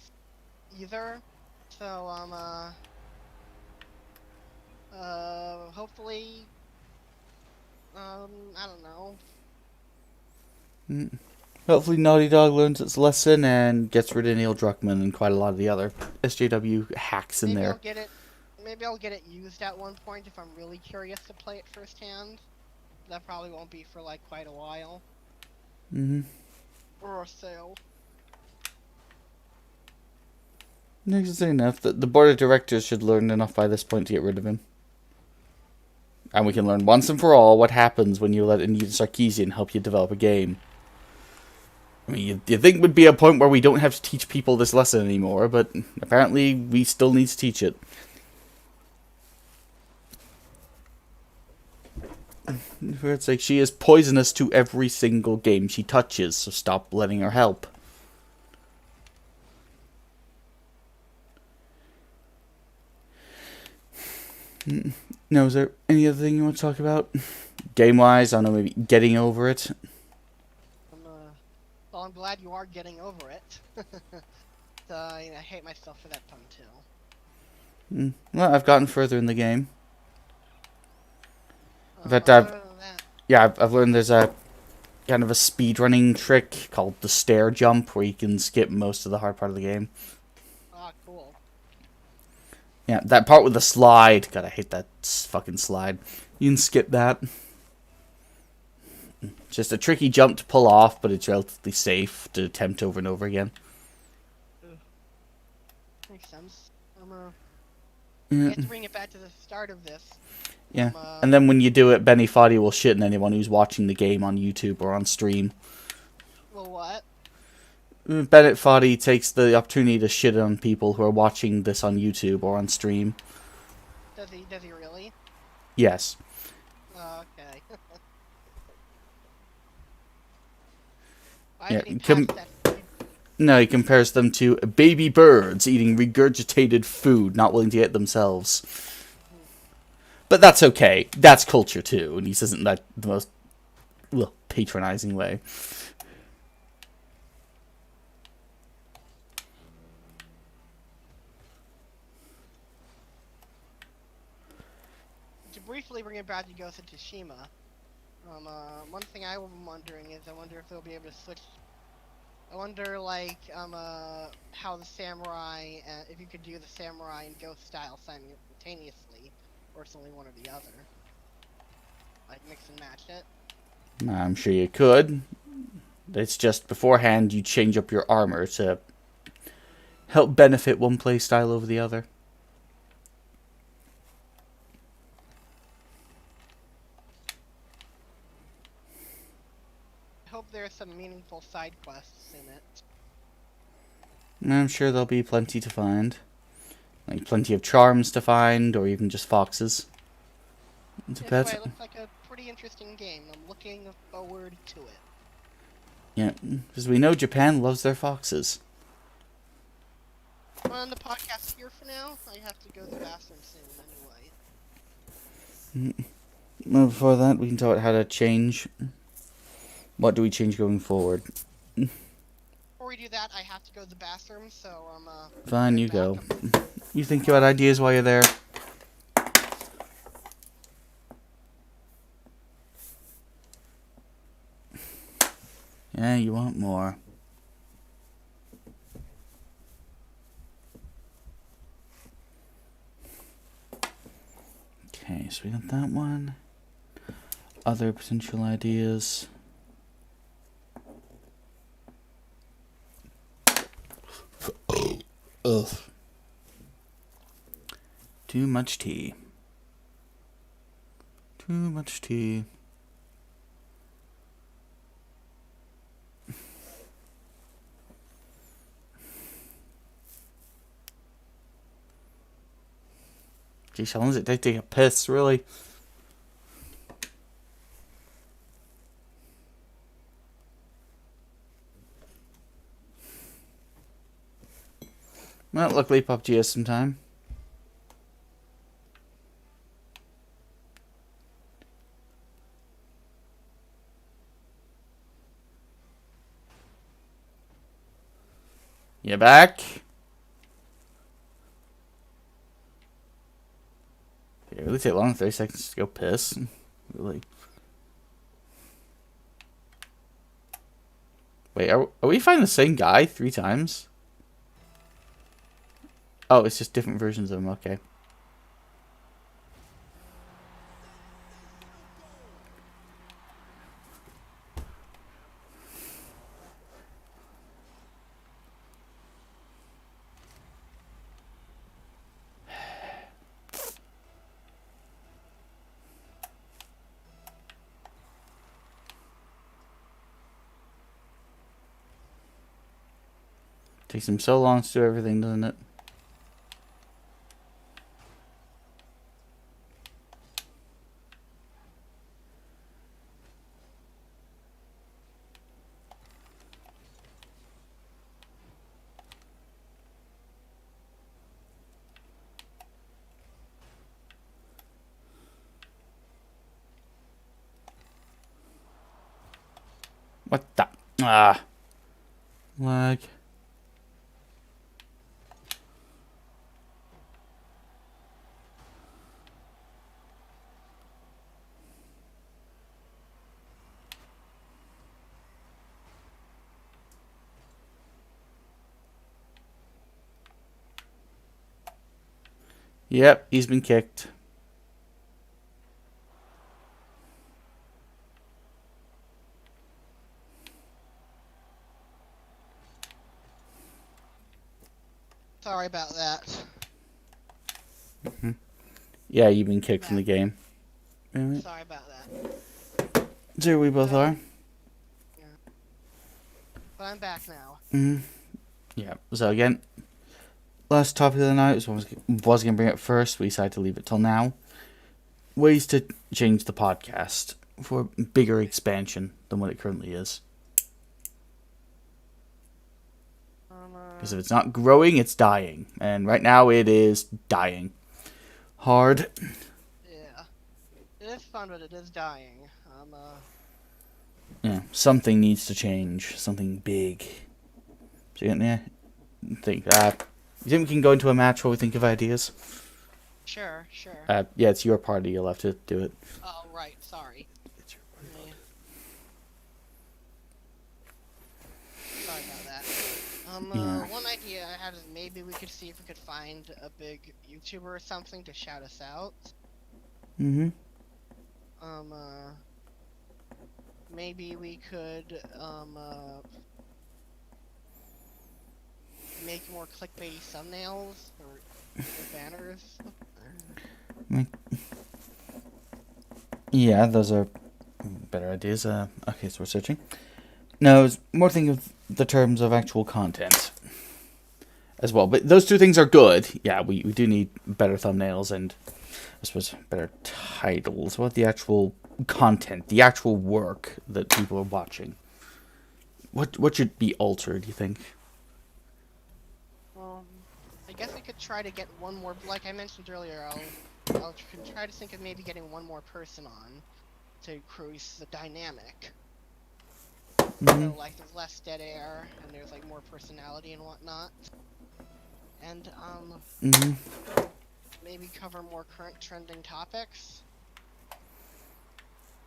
either, so, hopefully, I don't know. Hopefully Naughty Dog learns its lesson and gets rid of Neil Druckmann and quite a lot of the other SJW hacks in there. Maybe I'll get it used at one point if I'm really curious to play it firsthand. That probably won't be for like quite a while. Or a sale. Interesting enough, the board of directors should learn enough by this point to get rid of him. And we can learn once and for all what happens when you let Anita Sarkeesian help you develop a game. I mean, you'd think would be a point where we don't have to teach people this lesson anymore, but apparently we still need to teach it. It's like she is poisonous to every single game she touches, so stop letting her help. Now, is there any other thing you want to talk about? Game-wise, I don't know, maybe getting over it? Well, I'm glad you are getting over it. I hate myself for that pun, too. Well, I've gotten further in the game. In fact, Yeah, I've learned there's a kind of a speedrunning trick called the stair jump where you can skip most of the hard part of the game. Ah, cool. Yeah, that part with the slide. God, I hate that fucking slide. You can skip that. Just a tricky jump to pull off, but it's relatively safe to attempt over and over again. Ugh. Makes sense. Yeah. You have to bring it back to the start of this. Yeah. And then when you do it, Benny Foddy will shit on anyone who's watching the game on YouTube or on stream. Well, what? Bennett Foddy takes the opportunity to shit on people who are watching this on YouTube or on stream. Does he really? Yes. Okay. Yeah, Why did he pass that? No, he compares them to baby birds eating regurgitated food, not willing to eat it themselves. But that's okay. That's culture too, and he says it in that the most patronizing way. To briefly bring it back to Ghost of Tsushima, one thing I'm wondering is I wonder if they'll be able to switch. I wonder, like, how the samurai, if you could do the samurai and ghost style simultaneously, or it's only one or the other. Like, mix and match it. I'm sure you could. It's just beforehand you change up your armor to help benefit one playstyle over the other. I hope there's some meaningful side quests in it. I'm sure there'll be plenty to find. Like plenty of charms to find, or even just foxes. To Anyway, pet. it looks like a pretty interesting game. I'm looking forward to it. Yeah, because we know Japan loves their foxes. Well, on the podcast here for now. I have to go to the bathroom soon anyway. Well, before that, we can talk about how to change. What do we change going forward? Before we do that, I have to go to the bathroom, so Fine, right you back. go. You think about ideas while you're there. Yeah, you want more. Okay, so we got that one. Other potential ideas. Ugh. Too much tea. Too much tea. Geez, how long does it take to take a piss, really? Well, luckily PUBG has some time. You back? It really take long, 30 seconds to go piss. Really. Wait, are we finding the same guy 3 times? Oh, it's just different versions of him, okay. Takes him so long to do everything, doesn't it? What the? Ah. Lag. Yep, he's been kicked. Sorry about that. Yeah, you've been kicked from the game. Alright. Sorry about that. There we both are. Yeah. But I'm back now. Yeah, so again, last topic of the night was going to bring it first. We decided to leave it till now. Ways to change the podcast for bigger expansion than what it currently is. Because if it's not growing, it's dying. And right now it is dying. Hard. Yeah. It is fun, but it is dying. Yeah, something needs to change. Something big. So yeah, think you think we can go into a match while we think of ideas? Sure. Yeah, it's your party. You'll have to do it. Oh, right. Sorry. It's your party. Sorry about that. Yeah. One idea I had is maybe we could see if we could find a big YouTuber or something to shout us out. Maybe we could, make more clickbaity thumbnails or banners. Yeah, those are better ideas. Okay, so we're searching. No, it's more thinking of the terms of actual content as well. But those two things are good. Yeah, we do need better thumbnails and, I suppose, better titles. What the actual content, the actual work that people are watching. What should be altered, you think? I guess we could try to get one more, like I mentioned earlier, I'll try to think of maybe getting one more person on to increase the dynamic. So, like, there's less dead air, and there's, like, more personality and whatnot. And, maybe cover more current trending topics.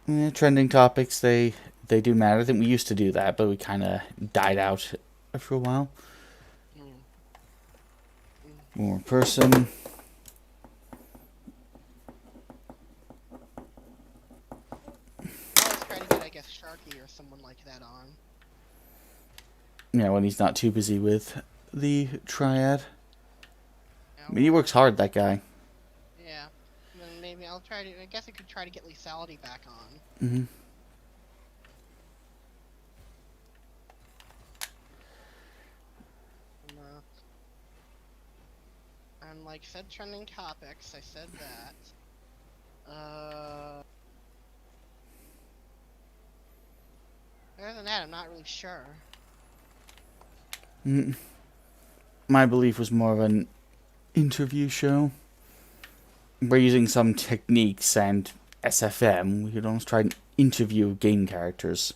Yeah, trending topics, they do matter. I think we used to do that, but we kind of died out after a while. More person. Let's try to get, I guess, Sharky or someone like that on. Yeah, when he's not too busy with the triad. I mean, he works hard, that guy. Yeah. And then maybe I'll try to, I guess I could try to get Lethality back on. And like said trending topics, I said that. Other than that, I'm not really sure. My belief was more of an interview show. We're using some techniques and SFM. We could almost try and interview game characters.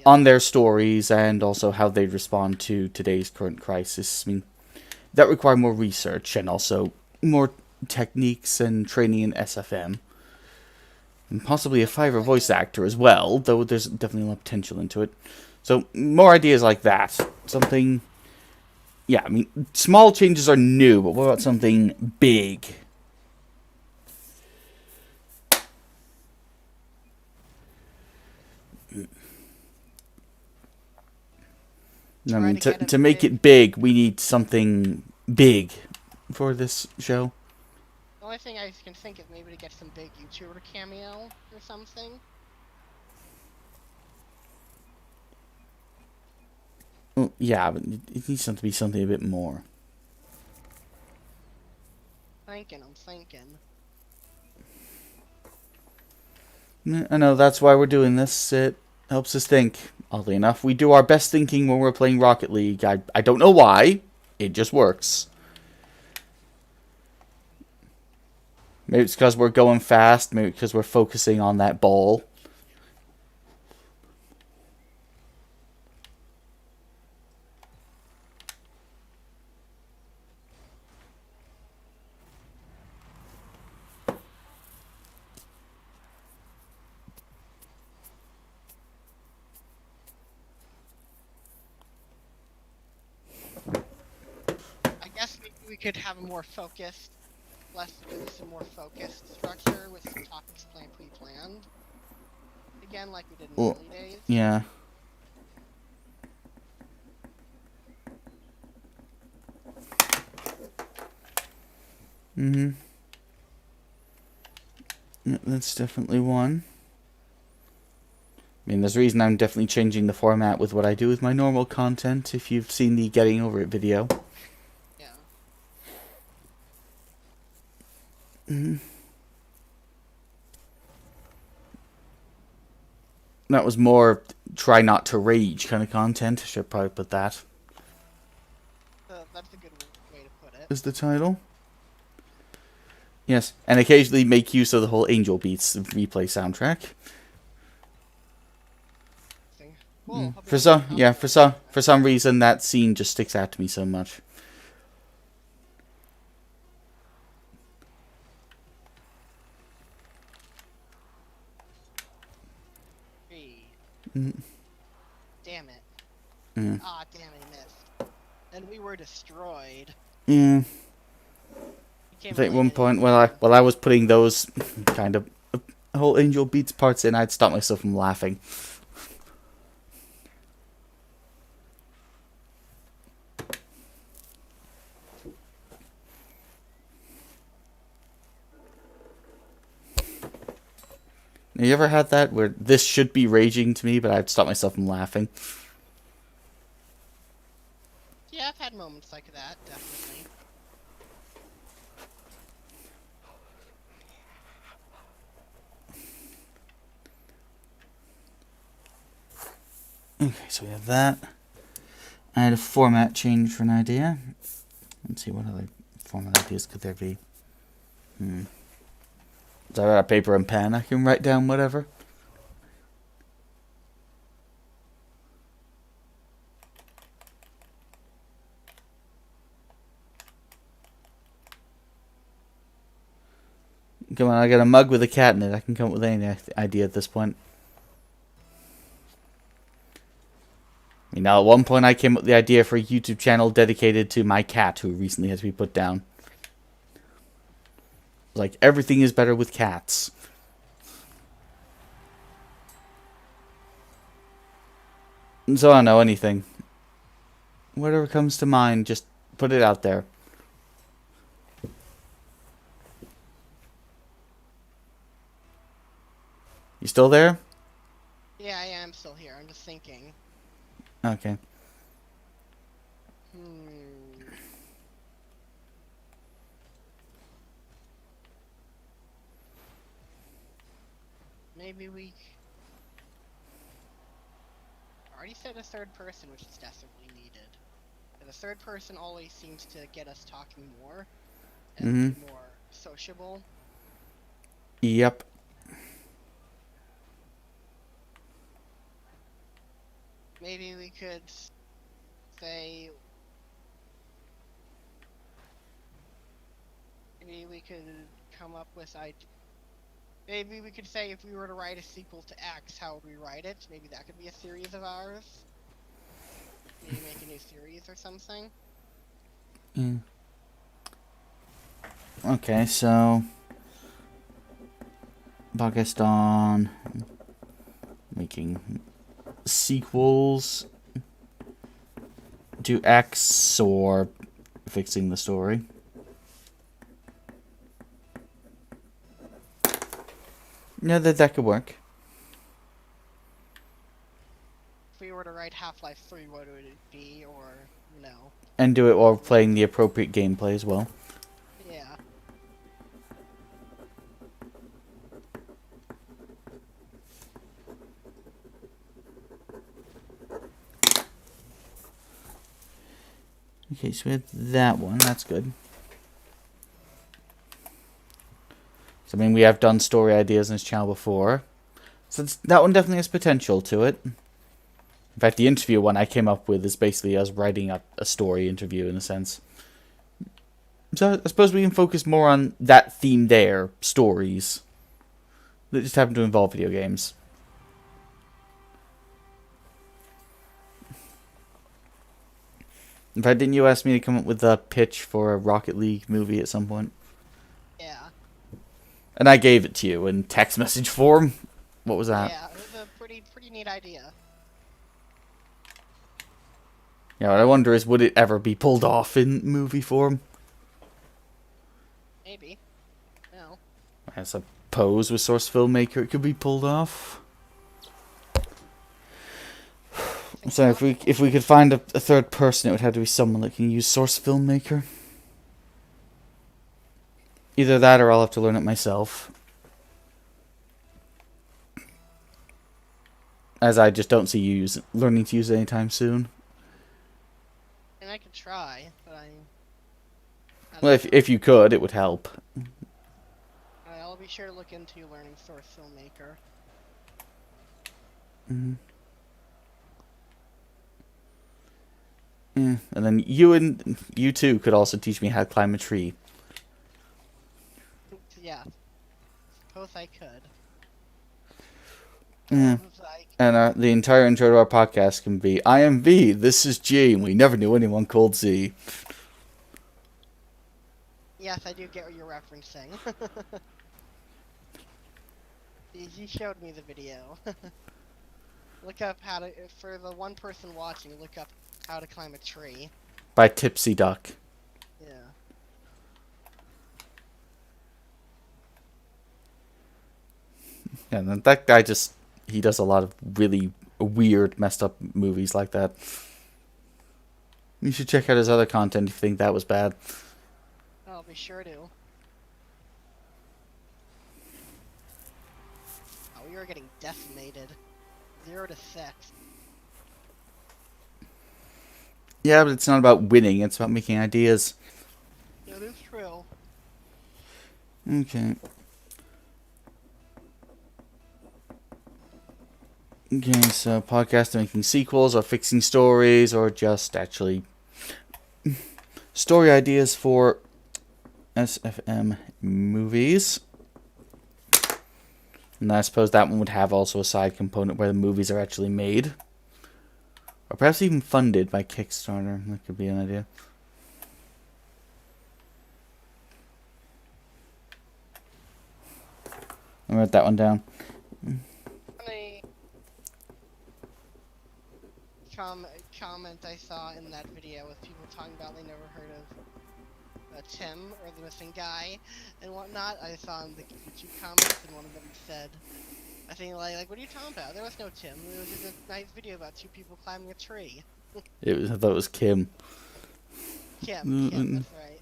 On their stories and also how they respond to today's current crisis. I mean, that require more research and also more techniques and training in SFM. And possibly a Fiverr voice actor as well, though there's definitely a lot of potential into it. So, more ideas like that. Something... Yeah, I mean, small changes are new, but what about something big? I mean, to make it big, we need something big for this show. The only thing I can think is maybe to get some big YouTuber cameo or something. Well, yeah, but it needs to be something a bit more. I'm thinking. I know, that's why we're doing this. It helps us think. Oddly enough, we do our best thinking when we're playing Rocket League. I don't know why. It just works. Maybe it's because we're going fast. Maybe because we're focusing on that ball. could have a more focused, just a more focused structure with some topics pre-planned. Again, like we did in the Well, early days. yeah. Mm-hmm. Yeah, that's definitely one. I mean, there's a reason I'm definitely changing the format with what I do with my normal content, if you've seen the Getting Over It video. Yeah. Mm-hmm. That was more try not to rage kind of content. Should probably put that That's a good way to put it. as the title. Yes, and occasionally make use of the whole Angel Beats replay soundtrack. Cool. For some reason that scene just sticks out to me so much. Damn it. Mm. Ah, damn it, he missed. And we were destroyed. Yeah. I think at one point while I was putting those kind of whole Angel Beats parts in, I'd stop myself from laughing. Have you ever had that where this should be raging to me, but I'd stop myself from laughing? Yeah, I've had moments like that, definitely. Okay, so we have that. I had a format change for an idea. Let's see, what other format ideas could there be? Is I got a paper and pen, I can write down whatever. Come on, I got a mug with a cat in it. I can come up with any idea at this point. I mean, now at one point I came up with the idea for a YouTube channel dedicated to my cat who recently had to be put down. Like, everything is better with cats. And so I don't know, anything. Whatever comes to mind, just put it out there. You still there? Yeah, I am still here. I'm just thinking. Okay. Maybe we... I already said a third person, which is desperately needed. And the third person always seems to get us talking more. And be more sociable. Yep. Maybe we could say... Maybe we could come up with Maybe we could say if we were to write a sequel to X, how would we write it? Maybe that could be a series of ours. Maybe make a new series or something. Okay, so focused on making sequels to X or fixing the story. Yeah, that could work. If we were to write Half-Life 3, what would it be, or, no? And do it while playing the appropriate gameplay as well. Yeah. Okay, so we had that one. That's good. So, I mean, we have done story ideas on this channel before. So that one definitely has potential to it. In fact, the interview one I came up with is basically us writing up a story interview in a sense. So I suppose we can focus more on that theme there, stories, that just happen to involve video games. In fact, didn't you ask me to come up with a pitch for a Rocket League movie at some point? Yeah. And I gave it to you in text message form. What was that? Yeah, it was a pretty neat idea. Yeah, what I wonder is, would it ever be pulled off in movie form? Maybe. No. I suppose with Source Filmmaker it could be pulled off. So if we could find a third person, it would have to be someone that can use Source Filmmaker. Either that, or I'll have to learn it myself. As I just don't see you learning to use it anytime soon. And I could try, but I Well, if you could, it would help. I'll be sure to look into learning Source Filmmaker. Mm-hmm. Yeah, and then you too could also teach me how to climb a tree. Yeah. Suppose I could. Yeah. And the entire intro to our podcast can be, I am V, this is G, and we never knew anyone called Z. Yes, I do get what you're referencing. You showed me the video. Look up how to, for the one person watching, look up how to climb a tree. By Tipsy Duck. Yeah. Yeah, and that guy he does a lot of really weird, messed up movies like that. You should check out his other content if you think that was bad. I'll be sure to. Oh, we are getting decimated. 0 to 6. Yeah, but it's not about winning, it's about making ideas. That is true. Okay. Okay, so podcast making sequels, or fixing stories, or just actually story ideas for SFM movies. And I suppose that one would have also a side component where the movies are actually made. Or perhaps even funded by Kickstarter. That could be an idea. I wrote that one down. Funny comment I saw in that video with people talking about they never heard of Tim or the missing guy and whatnot. I saw in the YouTube comments, and one of them said, I think like what are you talking about? There was no Tim. It was just a nice video about 2 people climbing a tree. I thought it was Kim. Kim, that's right.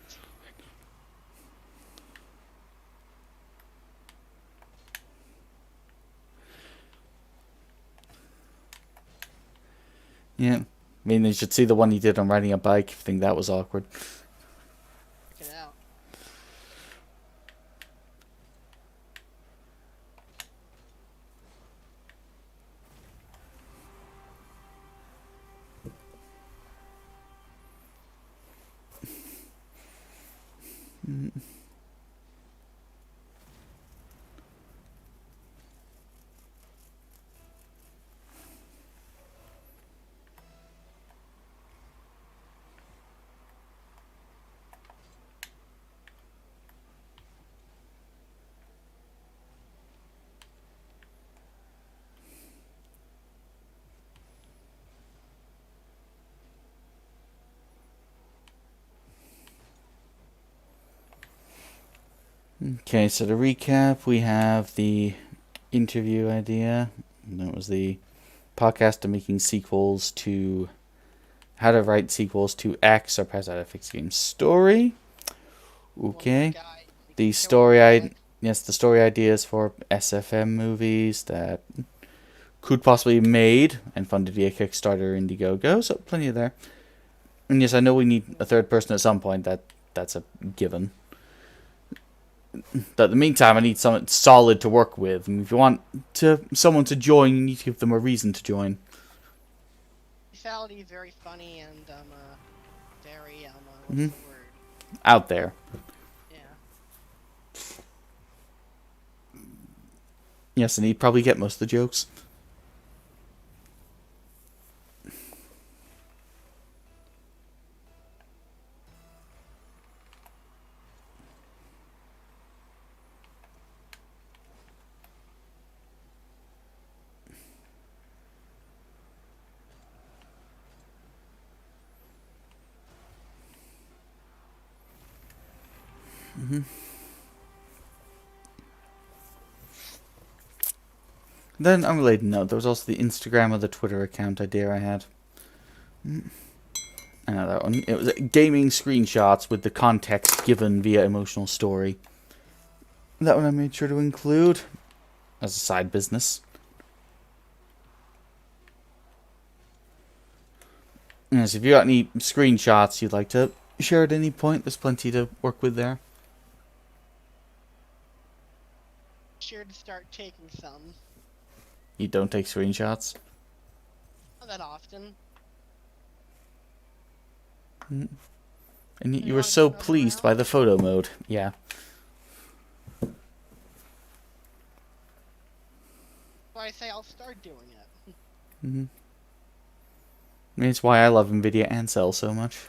Yeah. I mean, you should see the one he did on riding a bike. I think that was awkward. Check it out. Okay, so to recap, we have the interview idea. That was the podcast of making sequels to how to write sequels to X, or perhaps how to fix a game story. Okay. The story the story ideas for SFM movies that could possibly be made and funded via Kickstarter or Indiegogo, so plenty of there. And yes, I know we need a third person at some point, that's a given. But in the meantime, I need something solid to work with. And if you want someone to join, you need to give them a reason to join. Lethality is very funny and very what's the word? Out there. Yeah. Yes, and he'd probably get most of the jokes. Then, unrelated note, there was also the Instagram or the Twitter account idea I had. I know that one. It was gaming screenshots with the context given via emotional story. That one I made sure to include as a side business. Yes, if you got any screenshots you'd like to share at any point, there's plenty to work with there. Sure to start taking some. You don't take screenshots? Not that often. And yet you You were wanna so do another pleased round? by the photo mode. Yeah. So I say I'll start doing it. I mean, it's why I love NVIDIA and Cell so much.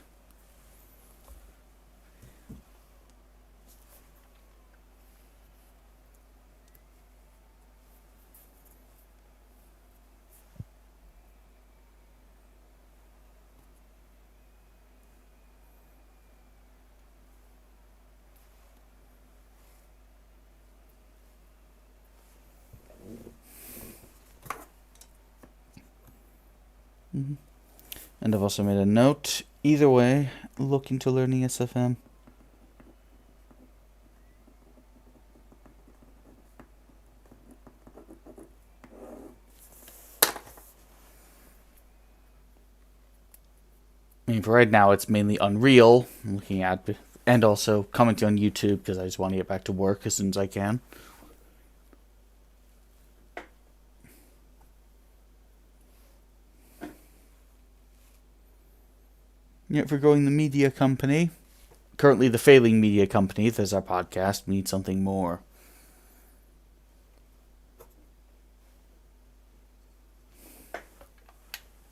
And I've also made a note. Either way, look into learning SFM. I mean, for right now, it's mainly Unreal I'm looking at, and also commenting on YouTube because I just want to get back to work as soon as I can. Yet for growing the media company, currently the failing media company, there's our podcast, we need something more.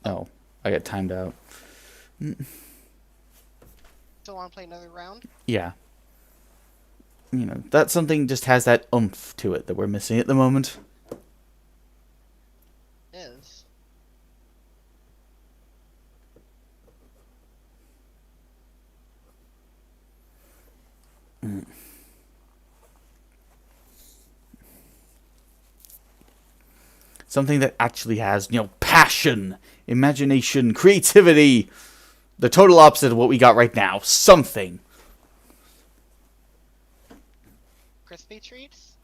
Oh, I got timed out. Still want to play another round? Yeah. You know, that something just has that oomph to it that we're missing at the moment. Is. Something that actually has, passion, imagination, creativity. The total opposite of what we got right now. Something. Crispy treats?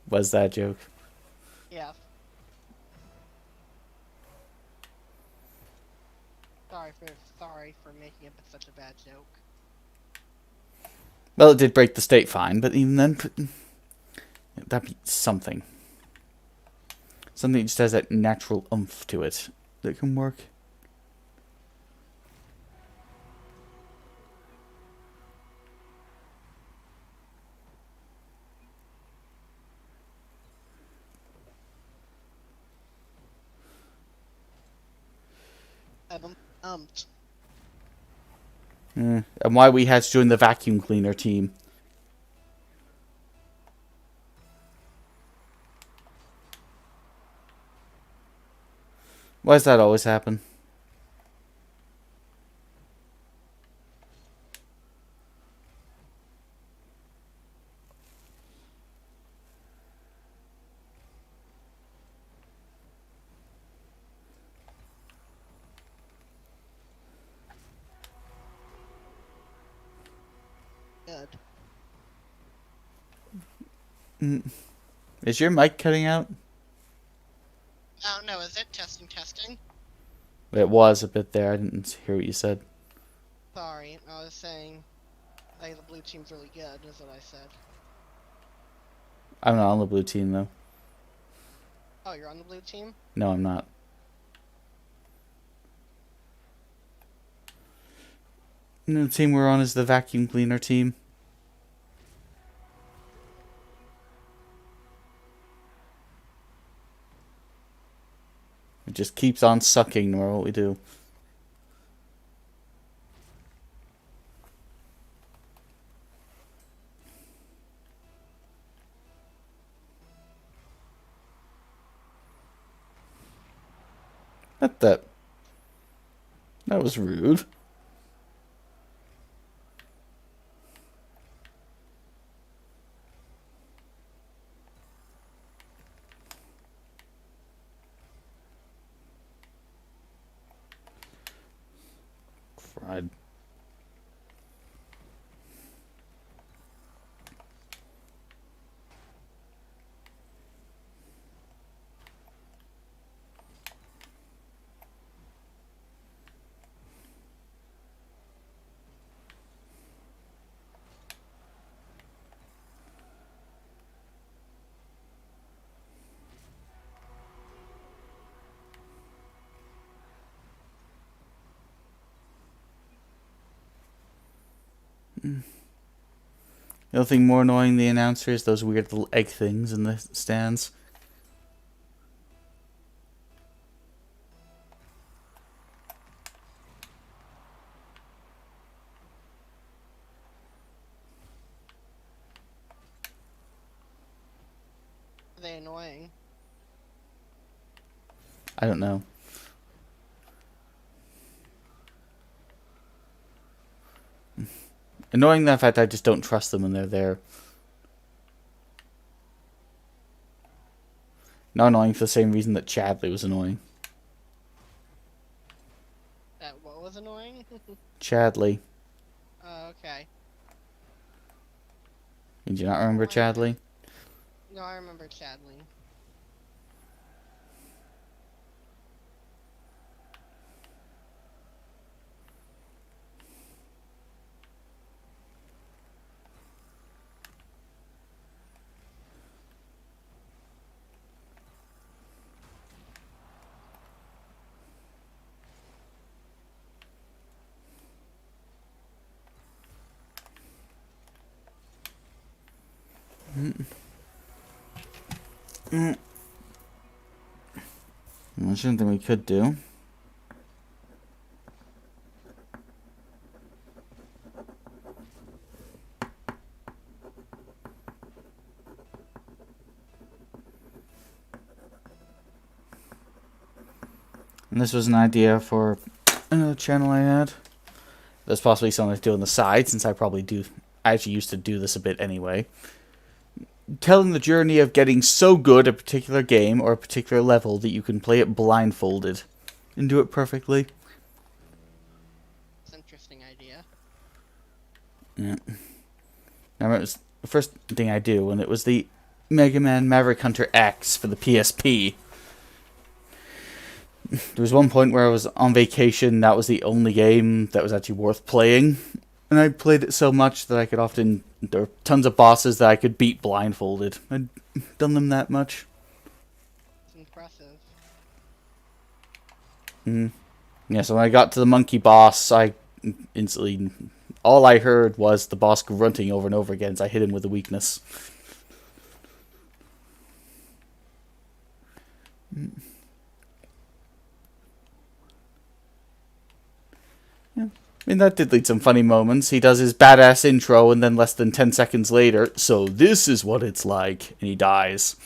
Was that a joke? Yeah. Sorry for making it such a bad joke. Well, it did break the state fine, but even then, that'd be something. Something that just has that natural oomph to it that can work. And why we had to join the vacuum cleaner team. Why does that always happen? Good. Is your mic cutting out? Oh, no, is it? Testing? It was a bit there. I didn't hear what you said. Sorry, I was saying, the blue team's really good, is what I said. I'm not on the blue team, though. Oh, you're on the blue team? No, I'm not. No, the team we're on is the vacuum cleaner team. It just keeps on sucking no matter what we do. What the? That was rude. Fried. The other thing more annoying than the announcer is those weird little egg things in the stands. Are they annoying? I don't know. Annoying the fact I just don't trust them when they're there. Not annoying for the same reason that Chadley was annoying. That what was annoying? Chadley. Oh, okay. Did you not remember Chadley? No, I remember Chadley. There's something we could do. And this was an idea for another channel I had. There's possibly something to do on the side, since I actually used to do this a bit anyway. Telling the journey of getting so good at a particular game or a particular level that you can play it blindfolded and do it perfectly. It's an interesting idea. Yeah. I remember it was the first thing I do, and it was the Mega Man Maverick Hunter X for the PSP. There was one point where I was on vacation, that was the only game that was actually worth playing. And I played it so much that I could often... There were tons of bosses that I could beat blindfolded. I'd done them that much. It's impressive. Yeah, so when I got to the monkey boss, I instantly... All I heard was the boss grunting over and over again as I hit him with a weakness. Yeah. I mean, that did lead some funny moments. He does his badass intro, and then less than 10 seconds later, so this is what it's like, and he dies.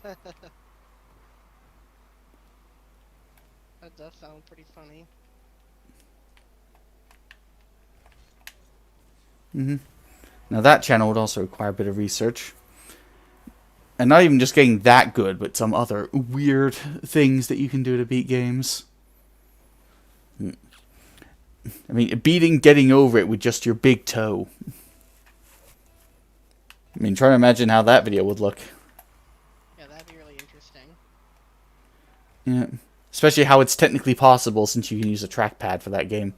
That does sound pretty funny. Now that channel would also require a bit of research. And not even just getting that good, but some other weird things that you can do to beat games. I mean, getting over it with just your big toe. I mean, try to imagine how that video would look. Yeah, that'd be really interesting. Yeah. Especially how it's technically possible since you can use a trackpad for that game.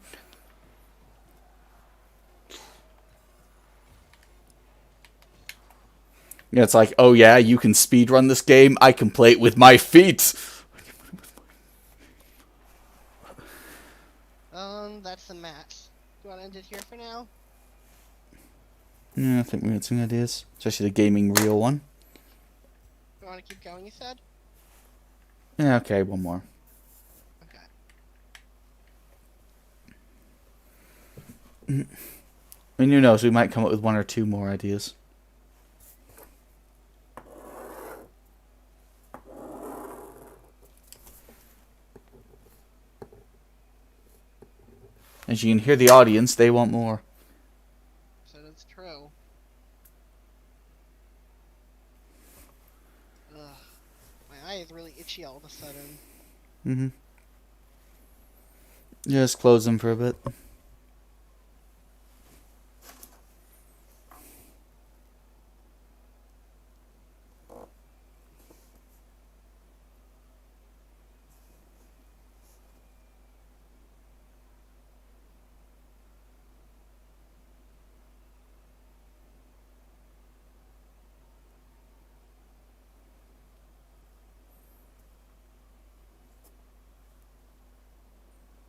Yeah, it's like, oh yeah, you can speedrun this game? I can play it with my feet! That's the match. Do you want to end it here for now? Yeah, I think we had some ideas. Especially the gaming real one. You want to keep going, you said? Yeah, okay, one more. Okay. I mean, who knows, we might come up with one or two more ideas. As you can hear the audience, they want more. So that's true. Ugh. My eye is really itchy all of a sudden. Mm-hmm. Just close them for a bit.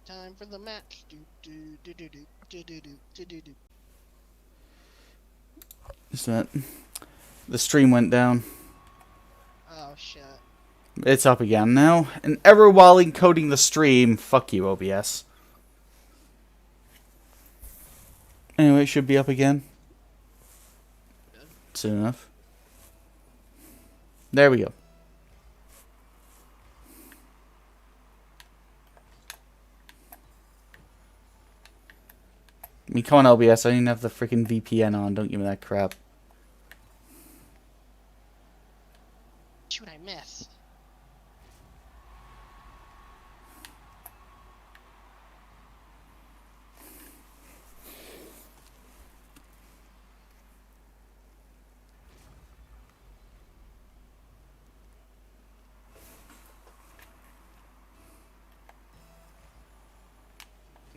Time for the match. Do do do do do do do do do do. Just that. The stream went down. Oh shit. It's up again now. And ever while encoding the stream, fuck you, OBS. Anyway, it should be up again. Soon enough. There we go. I mean, come on, OBS. I didn't have the freaking VPN on. Don't give me that crap. Shoot, I missed.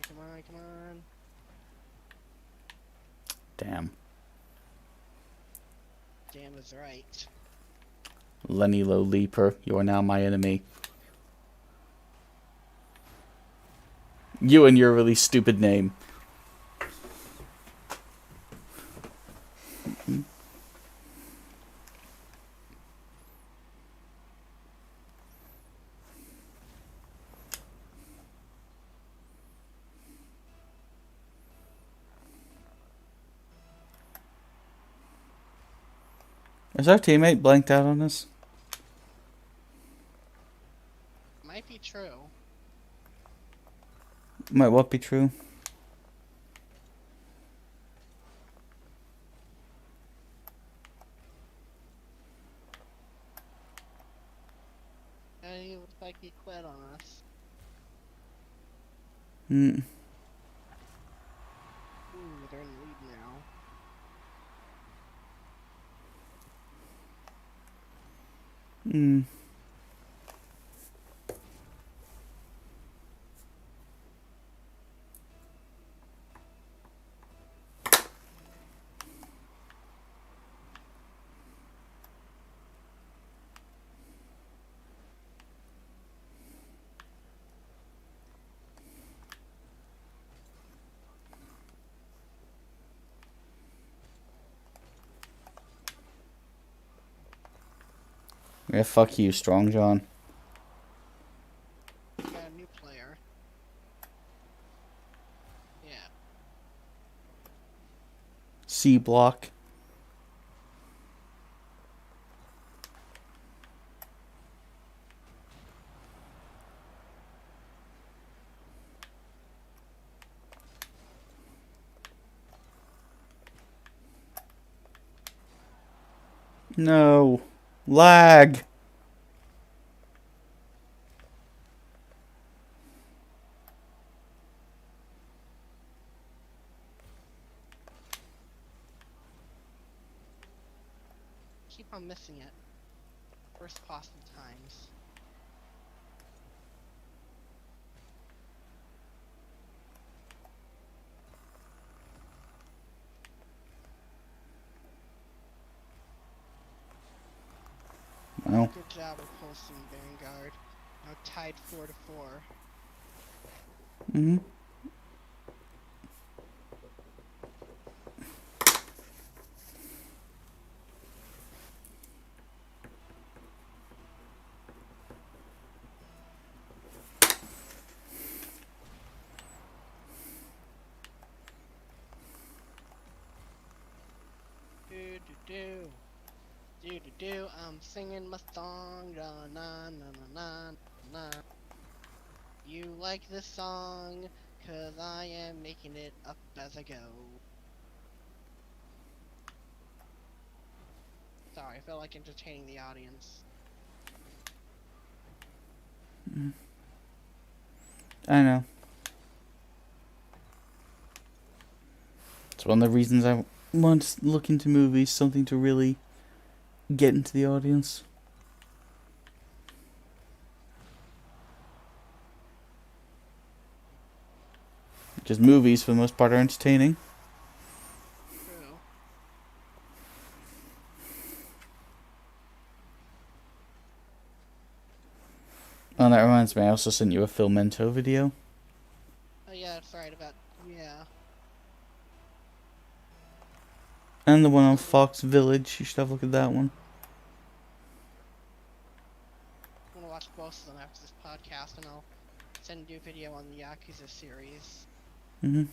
Come on, come on. Damn. Damn is right. Lenny Low Leaper, you are now my enemy. You and your really stupid name. Is our teammate blanked out on us? Might be true. Might what be true? He looks like he quit on us. Hmm. Ooh, they're in the lead now. Hmm. Yeah, fuck you, Strong John. We got a new player. Yeah. C block. No. Lag. Keep on missing it. Worst possible times. Well. Good job of posting Vanguard. Now tied 4-4. Mm-hmm. Do do do. Do do do. I'm singing my song. Da, na na na na na. You like this song? Cause I am making it up as I go. Sorry, I felt like entertaining the audience. I know. It's one of the reasons I want to look into movies, something to really get into the audience. Because movies, for the most part, are entertaining. True. Oh, that reminds me, I also sent you a Filmento video. Oh yeah, that's right about yeah. And the one on Fox Village, you should have a look at that one. I'm gonna watch both of them after this podcast, and I'll send you a video on the Yakuza series. Mm-hmm.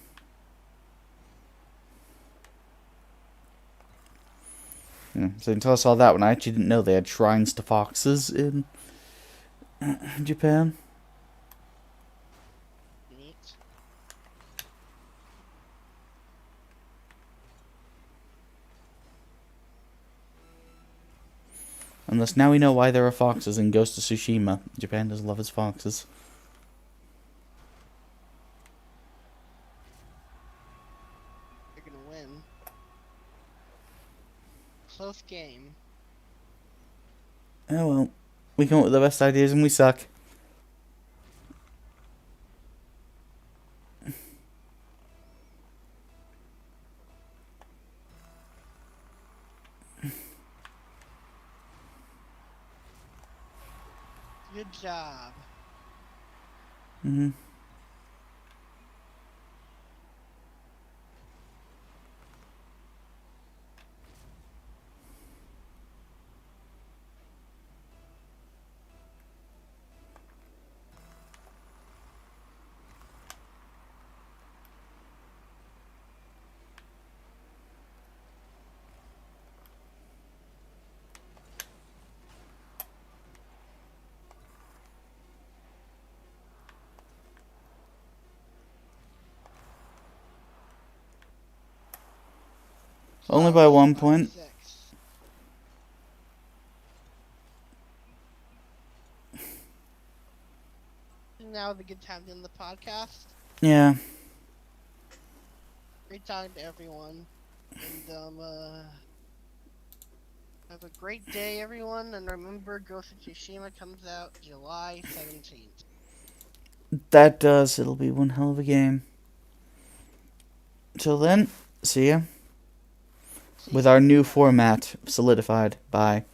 Yeah, so until I saw that one, I actually didn't know they had shrines to foxes in Japan. Neat. Unless now we know why there are foxes in Ghost of Tsushima. Japan does love its foxes. You're gonna win. Close game. Oh well. We come up with the best ideas and we suck. Good job. Mm-hmm. Only by 1 point. 6. Now the good time to end the podcast. Yeah. Great talking to everyone. And have a great day, everyone. And remember, Ghost of Tsushima comes out July 17th. That does. It'll be one hell of a game. Till then, see ya. With our new format solidified. Bye.